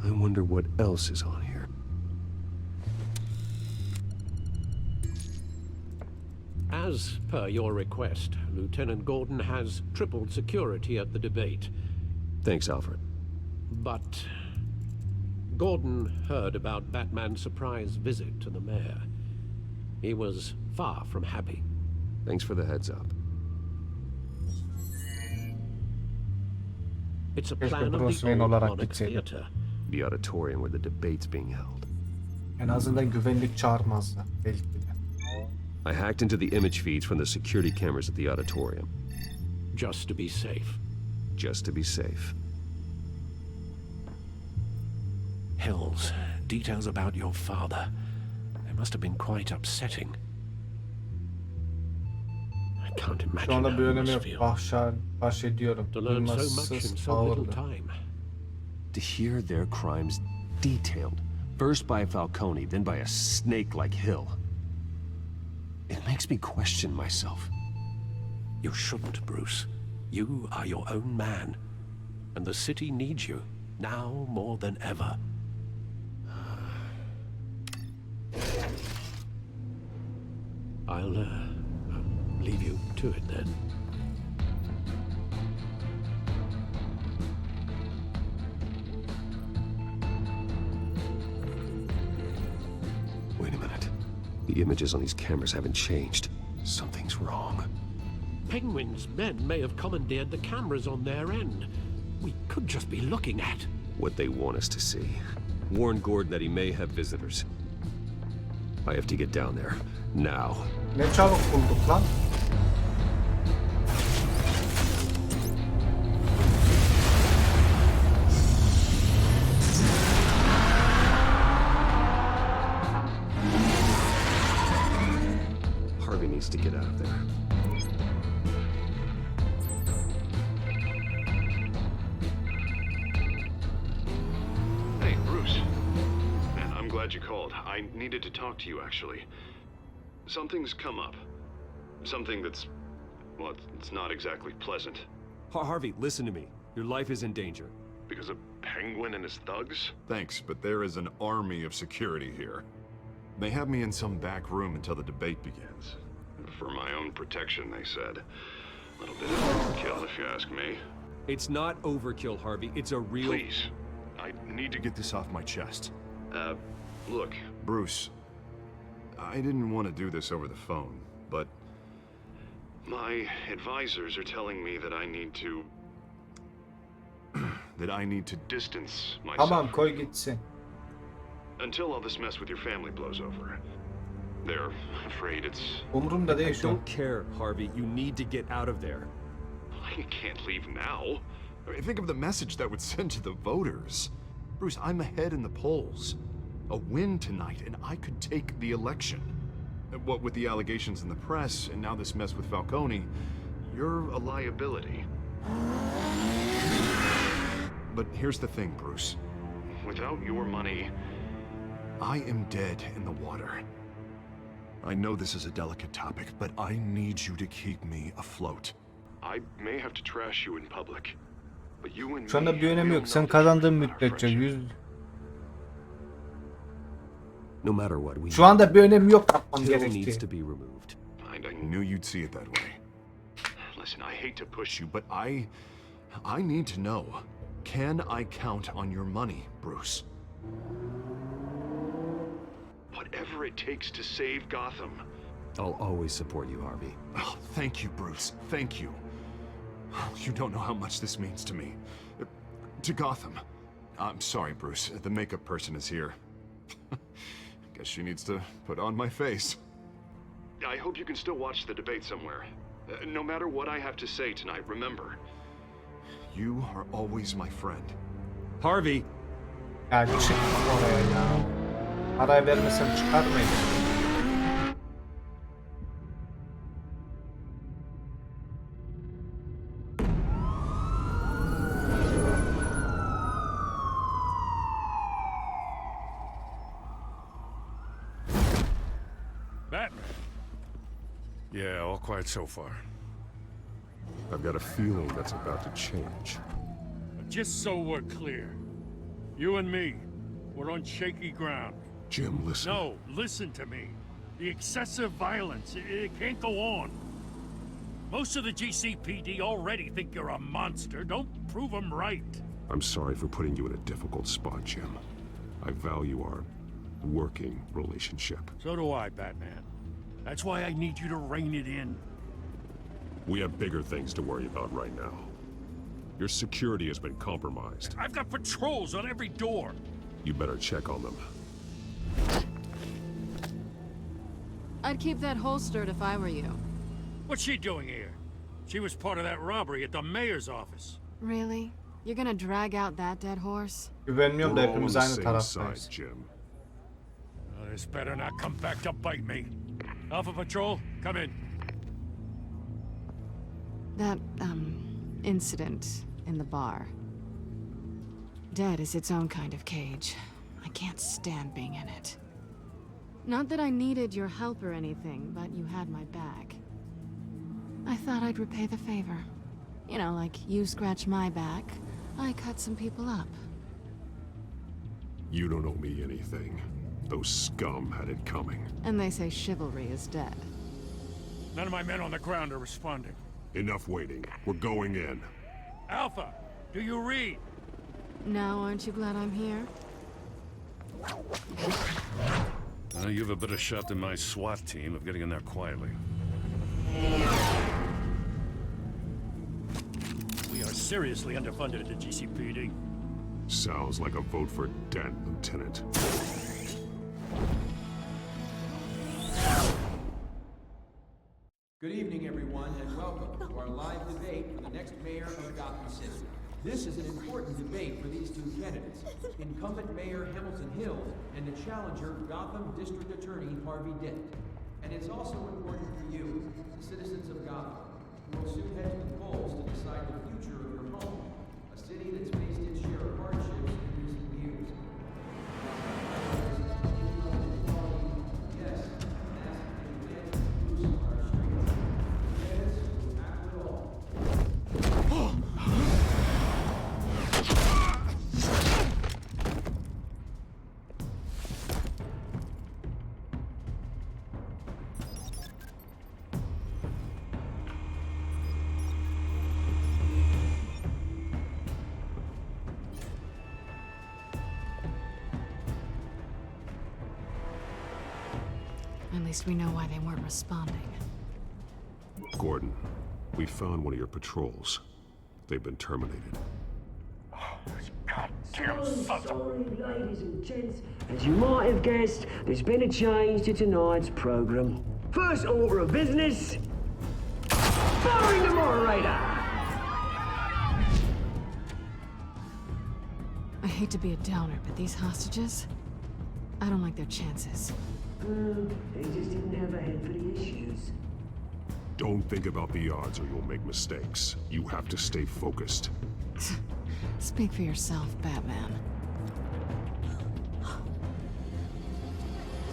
I wonder what else is on here. As per your request, Lieutenant Gordon has tripled security at the debate. Thanks, Alfred. But Gordon heard about Batman's surprise visit to the mayor. He was far from happy. Thanks for the heads up. It's a plan of Bruce the Wayne old olarak Monarch gitseydi. Theater. The auditorium where the debate's being held. En azından güvenlik çağırmazlar belki de. I hacked into the image feeds from the security cameras at the auditorium. Just to be safe. Just to be safe. Hills, details about your father. They must have been quite upsetting. I can't Şu imagine anda how bir you önemi must yok. feel. Bahşediyorum. To learn so much in Duymasız so little ağırdı. time. To hear their crimes detailed, first by Falcone, then by a snake like Hill. It makes me question myself. You shouldn't, Bruce. You are your own man. And the city needs you, now more than ever. I'll leave you to it then. Wait a minute. The images on these cameras haven't changed. Something's wrong. Penguin's men may have commandeered the cameras on their end. We could just be looking at What they want us to see. Warn Gordon that he may have visitors. I have to get down there. Now. Ne çabuk bulduk lan. Harvey needs to get out of there. Hey, Bruce. Man, I'm glad you called. I needed to talk to you, actually. Something's come up. Something that's... well, it's not exactly pleasant. Harvey, listen to me. Your life is in danger. Because of Penguin and his thugs? Thanks, but there is an army of security here. They have me in some back room until the debate begins. For my own protection, they said. A little bit of overkill, if you ask me. It's not overkill, Harvey. It's a real... Please. I need to get this off my chest. Look. Bruce, I didn't want to do this over the phone, but... My advisors are telling me that I need to... that I need to distance myself Tamam koy gitsin. until all this mess with your family blows over. They're afraid it's... Umurumda değil I şu an. don't care, Harvey. You need to get out of there. I can't leave now. I mean, think of the message that would send to the voters. Bruce, I'm ahead in the polls. A win tonight, and I could take the election. What with the allegations in the press, and now this mess with Falcone, you're a liability. But here's the thing, Bruce. Without your money, I am dead in the water. I know this is a delicate topic, but I need you to keep me afloat. I may have to trash you in public, but you and Şu anda me bir önemi will yok. Sen know the kazandığın truth about our müddetçe friendship. No matter what, we Şu anda bir önemi yok yapmam Till needs gerektiği. to be removed. I knew you'd see it that way. Listen, I hate to push you, but I need to know. Can I count on your money, Bruce? Whatever it takes to save Gotham. I'll always support you, Harvey. Oh, thank you, Bruce. Thank you. You don't know how much this means to me. To Gotham. I'm sorry, Bruce. The makeup person is here. Guess she needs to put on my face. I hope you can still watch the debate somewhere. No matter what I have to say tonight, remember, you are always my friend. Harvey! Ya çık oraya ya. Parayı vermesem çıkar mıydı? Batman. Yeah, all quiet so far. I've got a feeling that's about to change. Just so we're clear, you and me, we're on shaky ground. Jim, listen. No, listen to me. The excessive violence, it can't go on. Most of the GCPD already think you're a monster. Don't prove them right. I'm sorry for putting you in a difficult spot, Jim. I value our working relationship. So do I, Batman. That's why I need you to rein it in. We have bigger things to worry about right now. Your security has been compromised. I've got patrols on every door. You better check on them. I'd keep that holstered if I were you. What's she doing here? She was part of that robbery at the mayor's office. Really? You're gonna drag out that dead horse? Güvenmiyorum da We're all on hepimiz the aynı same taraftayız. side, Jim. This better not come back to bite me. Alpha Patrol, come in. That, incident in the bar. Dead is its own kind of cage. I can't stand being in it. Not that I needed your help or anything, but you had my back. I thought I'd repay the favor. You know, like you scratch my back, I cut some people up. You don't owe me anything. Those scum had it coming. And they say chivalry is dead. None of my men on the ground are responding. Enough waiting. We're going in. Alpha, do you read? Now, aren't you glad I'm here? You have a better shot than my SWAT team of getting in there quietly. We are seriously underfunded at the GCPD. Sounds like a vote for dead, Lieutenant. Good evening, everyone, and welcome to our live debate for the next mayor of Gotham City. This is an important debate for these two candidates, incumbent Mayor Hamilton Hill and the challenger Gotham District Attorney Harvey Dent. And it's also important for you, the citizens of Gotham, who will soon head to the polls to decide the future of your home, a city that's faced its share of hardships in recent years. Yes, At least we know why they weren't responding. Gordon, we found one of your patrols. They've been terminated. Oh, Goddamn sons of... Sorry, ladies and gents. As you might have guessed, there's been a change to tonight's program. First order of business, firing the moderator. I hate to be a downer, but these hostages, I don't like their chances. They just didn't have a head for the issues. Don't think about the odds or you'll make mistakes. You have to stay focused. Speak for yourself, Batman.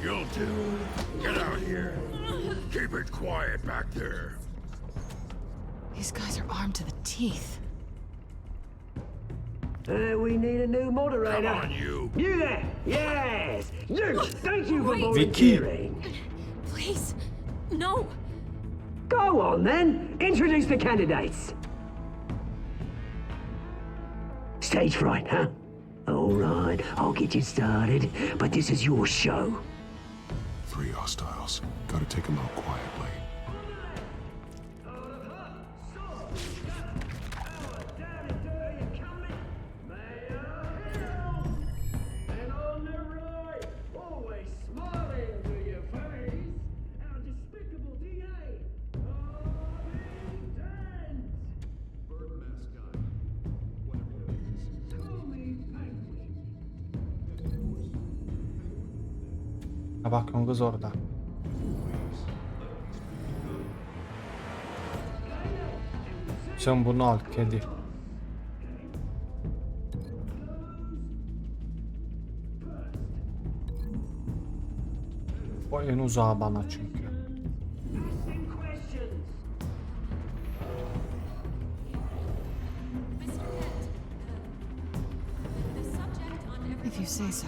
You'll do. Get out here. Keep it quiet back there. These guys are armed to the teeth. We need a new moderator. Come on, you. You there? Yes. You. Thank you for Wait. volunteering. Please, no. Go on then. Introduce the candidates. Stage fright, huh? All right, I'll get you started, but this is your show. 3 hostiles. Gotta take them out quietly. Ha bakın kız orada. Sen bunu al kedi. O en uzağı bana çünkü. If you say so.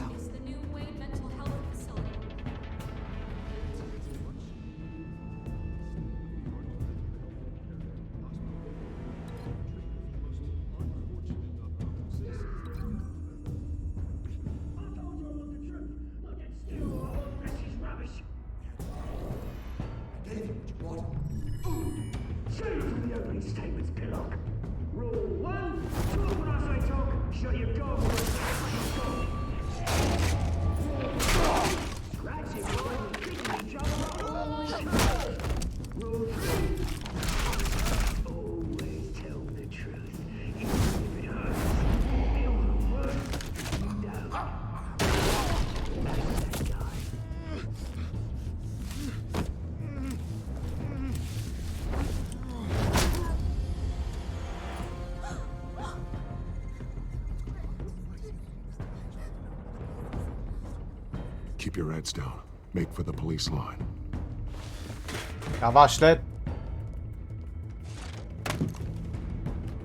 Keep your heads down. Make for the police line. Yavaş lan.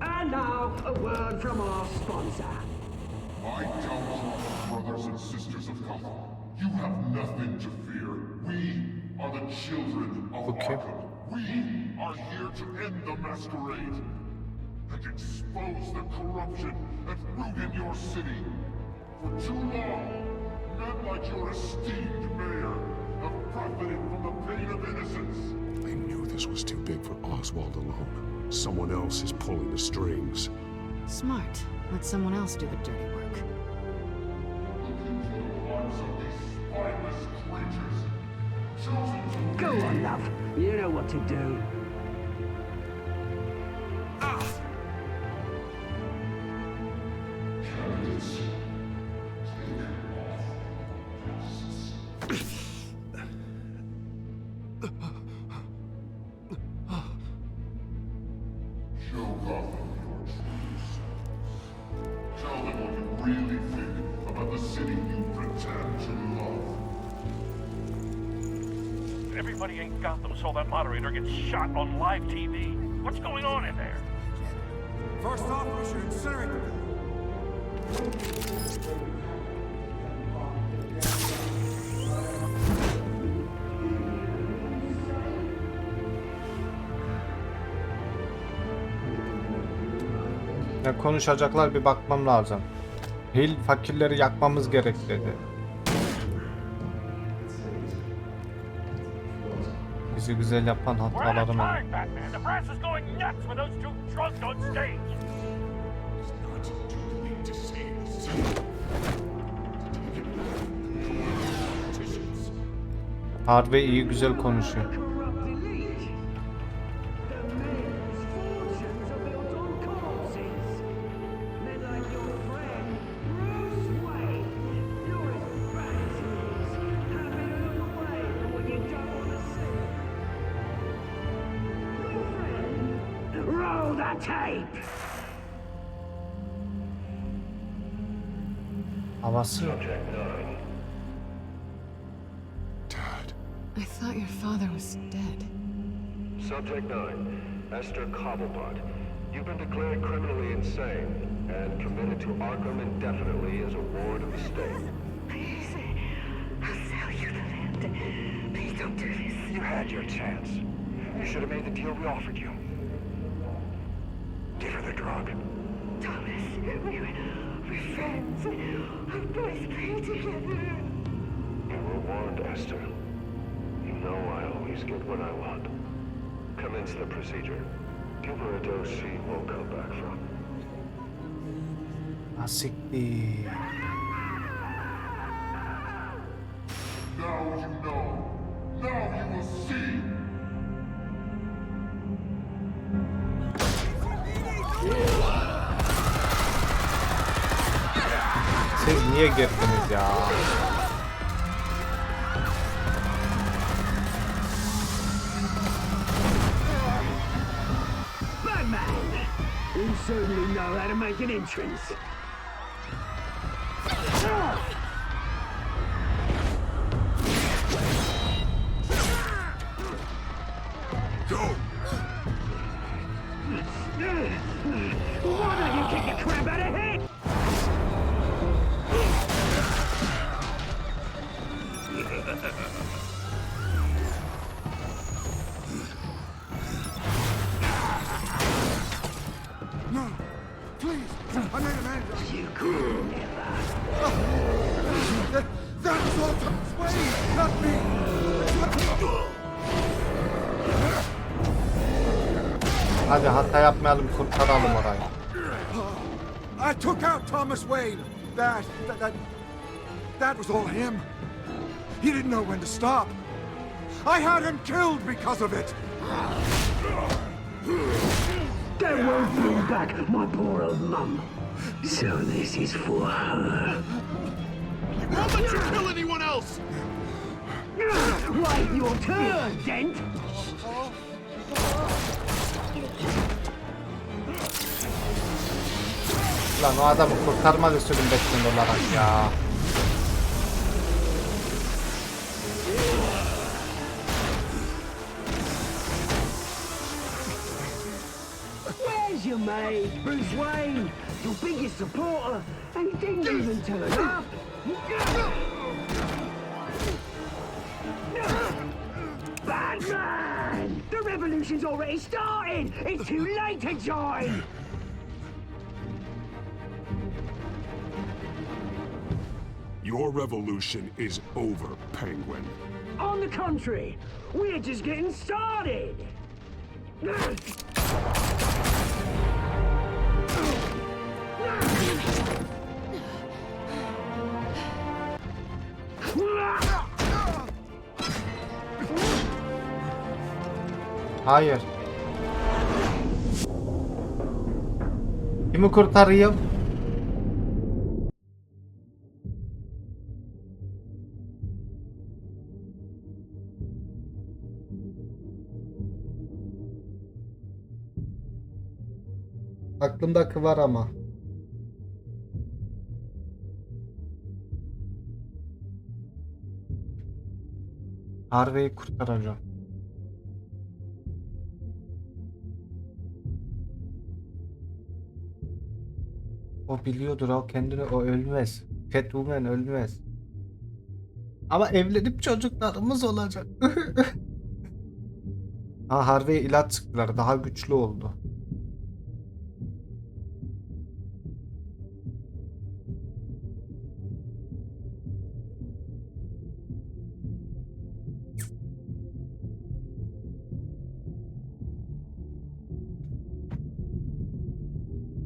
And now, a word from our sponsor. My Telltale brothers and sisters of Gotham, you have nothing to fear. We are the children of Arkham. We are here to end the masquerade and expose the corruption that ruined your city. For too long, men like your esteemed mayor have profited from the pain of innocence. They knew this was too big for Oswald alone. Someone else is pulling the strings. Smart. Let someone else do the dirty work. Go on, love. You know what to do. Everybody in Gotham saw that moderator get shot on live TV. What's going on in there? First off, we should incinerate the Ne konuşacaklar bir bakmam lazım. Hil fakirleri yakmamız gerek dedi. Bizi güzel yapan hatalarım var. Harvey iyi güzel konuşuyor. Roll that tape! Havası. I thought your father was dead. Subject 9, Esther Cobblepot. You've been declared criminally insane and committed to Arkham indefinitely as a ward of the state. Please, I'll sell you the land. Please don't do this. You had your chance. You should have made the deal we offered you. Give her the drug. Thomas, we're friends. Our boys play together. You were warned, Esther. You know I always get what I want. Commence the procedure. Give her a dose she won't come back from. Asiktir. Now you know. Now you will see. Siz niye girdiniz ya? Batman! You certainly know how to make an entrance. Go! Why don't you kick the crap out of him? No! Please! I made a man! You could never. That was all Thomas Wayne, not me! Hadi hata yapmayalım, kurtaralım orayı. I took out Thomas Wayne. That was all him. He didn't know when to stop. I had him killed because of it. That won't bring back my poor old mum. So this is for her. He won't let you kill anyone else! Wait your turn, Dent! Lan o adamı kurtarmadı sürümdesin olarak ya. Where's your mate, Bruce Wayne? Your biggest supporter, and he didn't even turn up. Batman! The revolution's already started! It's too late to join! Your revolution is over, Penguin. On the contrary, we're just getting started! Hayır. Kimi kurtarayım? Aklımdaki var ama. Harvey'i kurtaracağım. O biliyordur, o kendini, o ölmez. Catwoman ölmez. Ama evlenip çocuklarımız olacak. Ha, Harvey'e ilaç sıktılar, daha güçlü oldu.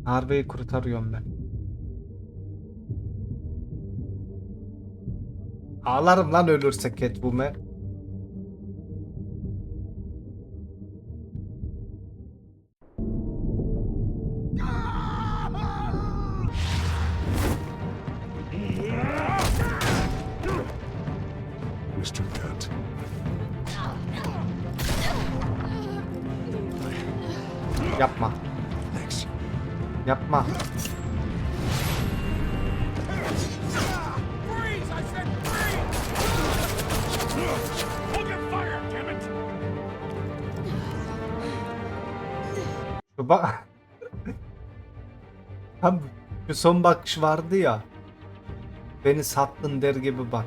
Harvey'i kurtarıyorum ben. Ağlarım lan ölürse Catwoman. Mr. Dent. Yapma. Thanks. Yapma. Şu bak. Tam şu son bakış vardı ya. Beni sattın der gibi bak.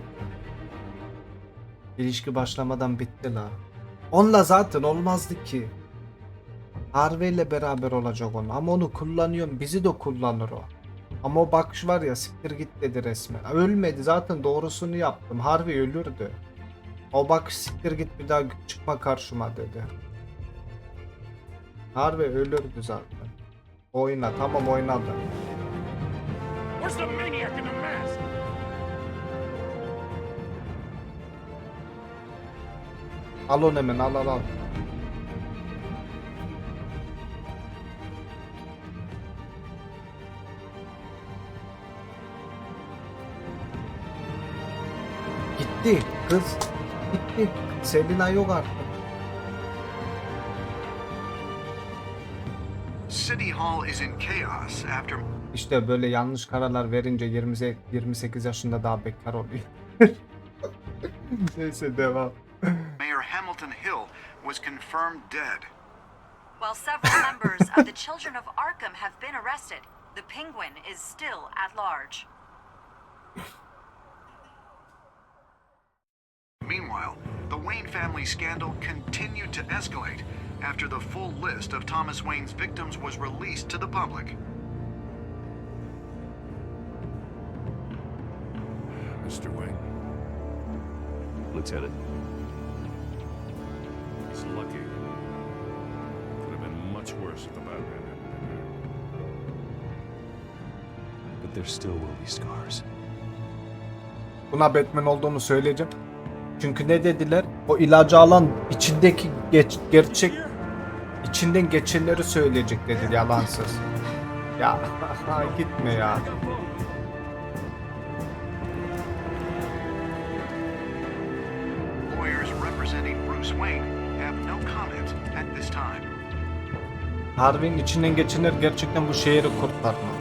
İlişki başlamadan bitti la. Onunla zaten olmazdı ki. Harvey ile beraber olacak onu. Ama onu kullanıyorum. Bizi de kullanır o. Ama o bakış var ya, siktir git dedi resmen. Ölmedi, zaten doğrusunu yaptım. Harvey ölürdü. O bakış siktir git bir daha çıkma karşıma dedi. Harvey ölürdü zaten. Oyna, tamam oynadı. Where's the maniac in the mask? Al onu hemen, al al al. Gitti kız. Gitti. Selina yok artık. City Hall is in chaos after... İşte böyle yanlış kararlar verince 28 yaşında daha bekar oluyor. Neyse devam. Mayor Hamilton Hill was confirmed dead. While several members of the Children of Arkham have been arrested, the Penguin is still at large. Meanwhile, the Wayne family scandal continued to escalate after the full list of Thomas Wayne's victims was released to the public. Mr. Wayne. Lieutenant. He's lucky. Could have been much worse if the Batman hadn't been here. But there still will be scars. Buna Batman olduğunu söyleyeceğim. Çünkü ne dediler? O ilacı alan içindeki gerçek içinden geçenleri söyleyecek dedi, yalansız. Ya gitme ya. Lawyers representing Bruce Wayne have no comment at this time. Harvey'in içinden geçenler gerçekten bu şehri kurtarma.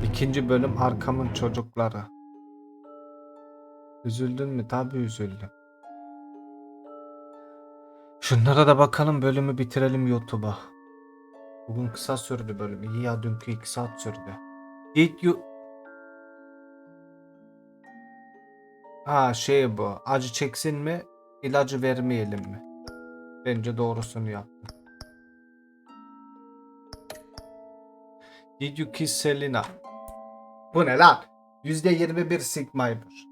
İkinci bölüm Arkham'ın çocukları. Üzüldün mü? Tabii üzüldüm. Şunlara da bakalım, bölümü bitirelim YouTube'a. Bugün kısa sürdü bölüm. İyi ya, dünkü 2 saat sürdü. Did you... Ha bu. Acı çeksin mi? İlacı vermeyelim mi? Bence doğrusunu yaptım. Did you kiss Selina? Bu ne lan? %21 Sigma'ymış.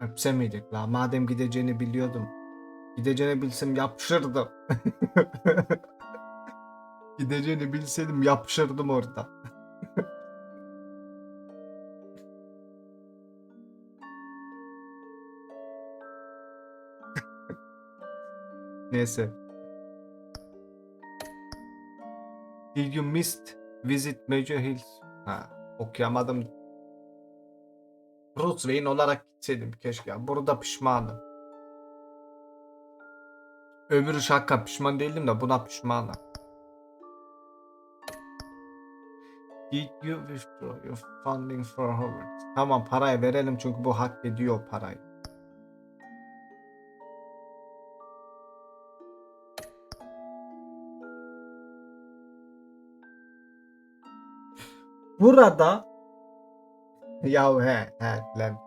Öpsemeyecek la. Madem gideceğini biliyordum. Gideceğini bilsem yapışırdım. Gideceğini bilseydim yapışırdım orada. Neyse. Did you missed visit Major Hills? Ha, okuyamadım. Bruce Wayne olarak gitseydim keşke. Burada pişmanım. Öbürü şaka, pişman değildim de buna pişmanım. Did you withdraw your funding for Howard? Tamam, parayı verelim çünkü bu hak ediyor parayı. Burada lan.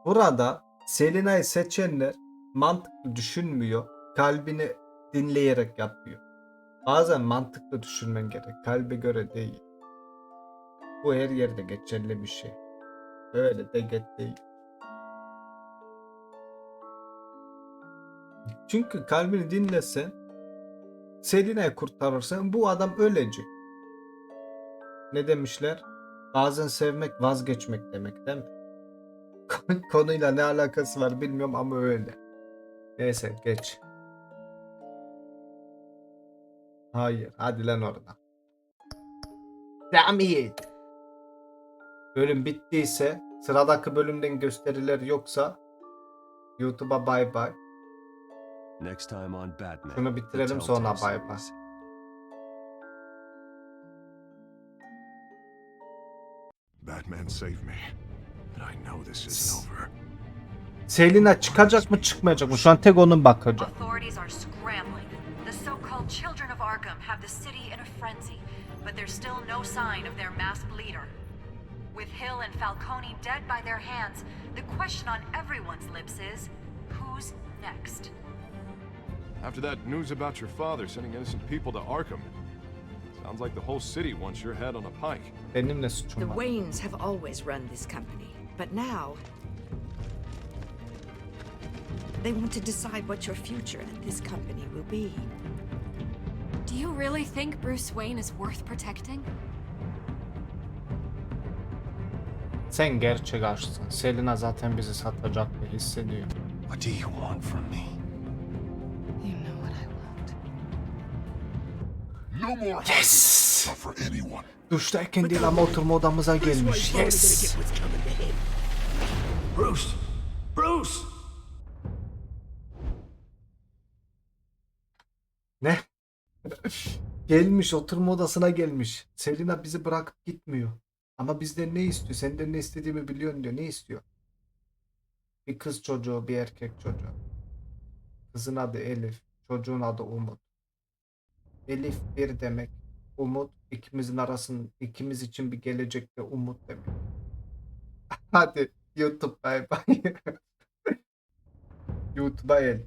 Burada Selina'yı seçenler mantıklı düşünmüyor. Kalbini dinleyerek yapıyor. Bazen mantıklı düşünmen gerek. Kalbe göre değil. Bu her yerde geçerli bir şey. Öyle de değil. Çünkü kalbini dinlesen, Selina'yı kurtarırsan bu adam ölecek. Ne demişler? Bazen sevmek vazgeçmek demek değil mi? Konuyla ne alakası var bilmiyorum ama öyle. Neyse geç. Hayır hadi lan oradan. Damn it. Bölüm bittiyse, sıradaki bölümden gösteriler yoksa YouTube'a bye bye. Next time on Batman. Şunu bitirelim sonra bye bye. Batman saved me, but I know this isn't over. Selina çıkacak mı çıkmayacak mı? Şu an tek onun bakacak. Authorities are scrambling. The so-called children of Arkham have the city in a frenzy, but there's still no sign of their masked leader. With Hill and Falcone dead by their hands, the question on everyone's lips is, who's next? After that news about your father sending innocent people to Arkham, sounds like the whole city wants your head on a pike. Benim ne The suçum var? Waynes have always run this company, but now they want to decide what your future at this company will be. Do you really think Bruce Wayne is worth protecting? Sen gerçek aşksın. Selina zaten bizi satacak diye hissediyor. What do you want from me? You know what I want. No more hiding for anyone. Duştayken değil ama oturma odamıza gelmiş. Yes. Bruce! Bruce! Ne? Gelmiş, oturma odasına gelmiş. Selina bizi bırakıp gitmiyor. Ama bizden ne istiyor? Senden ne istediğimi biliyorsun diyor. Ne istiyor? Bir kız çocuğu, bir erkek çocuğu. Kızın adı Elif, çocuğun adı Umut. Elif bir demek. Umut ikimiz için bir gelecekte umut demek. Hadi YouTube bay bay. YouTube'a el.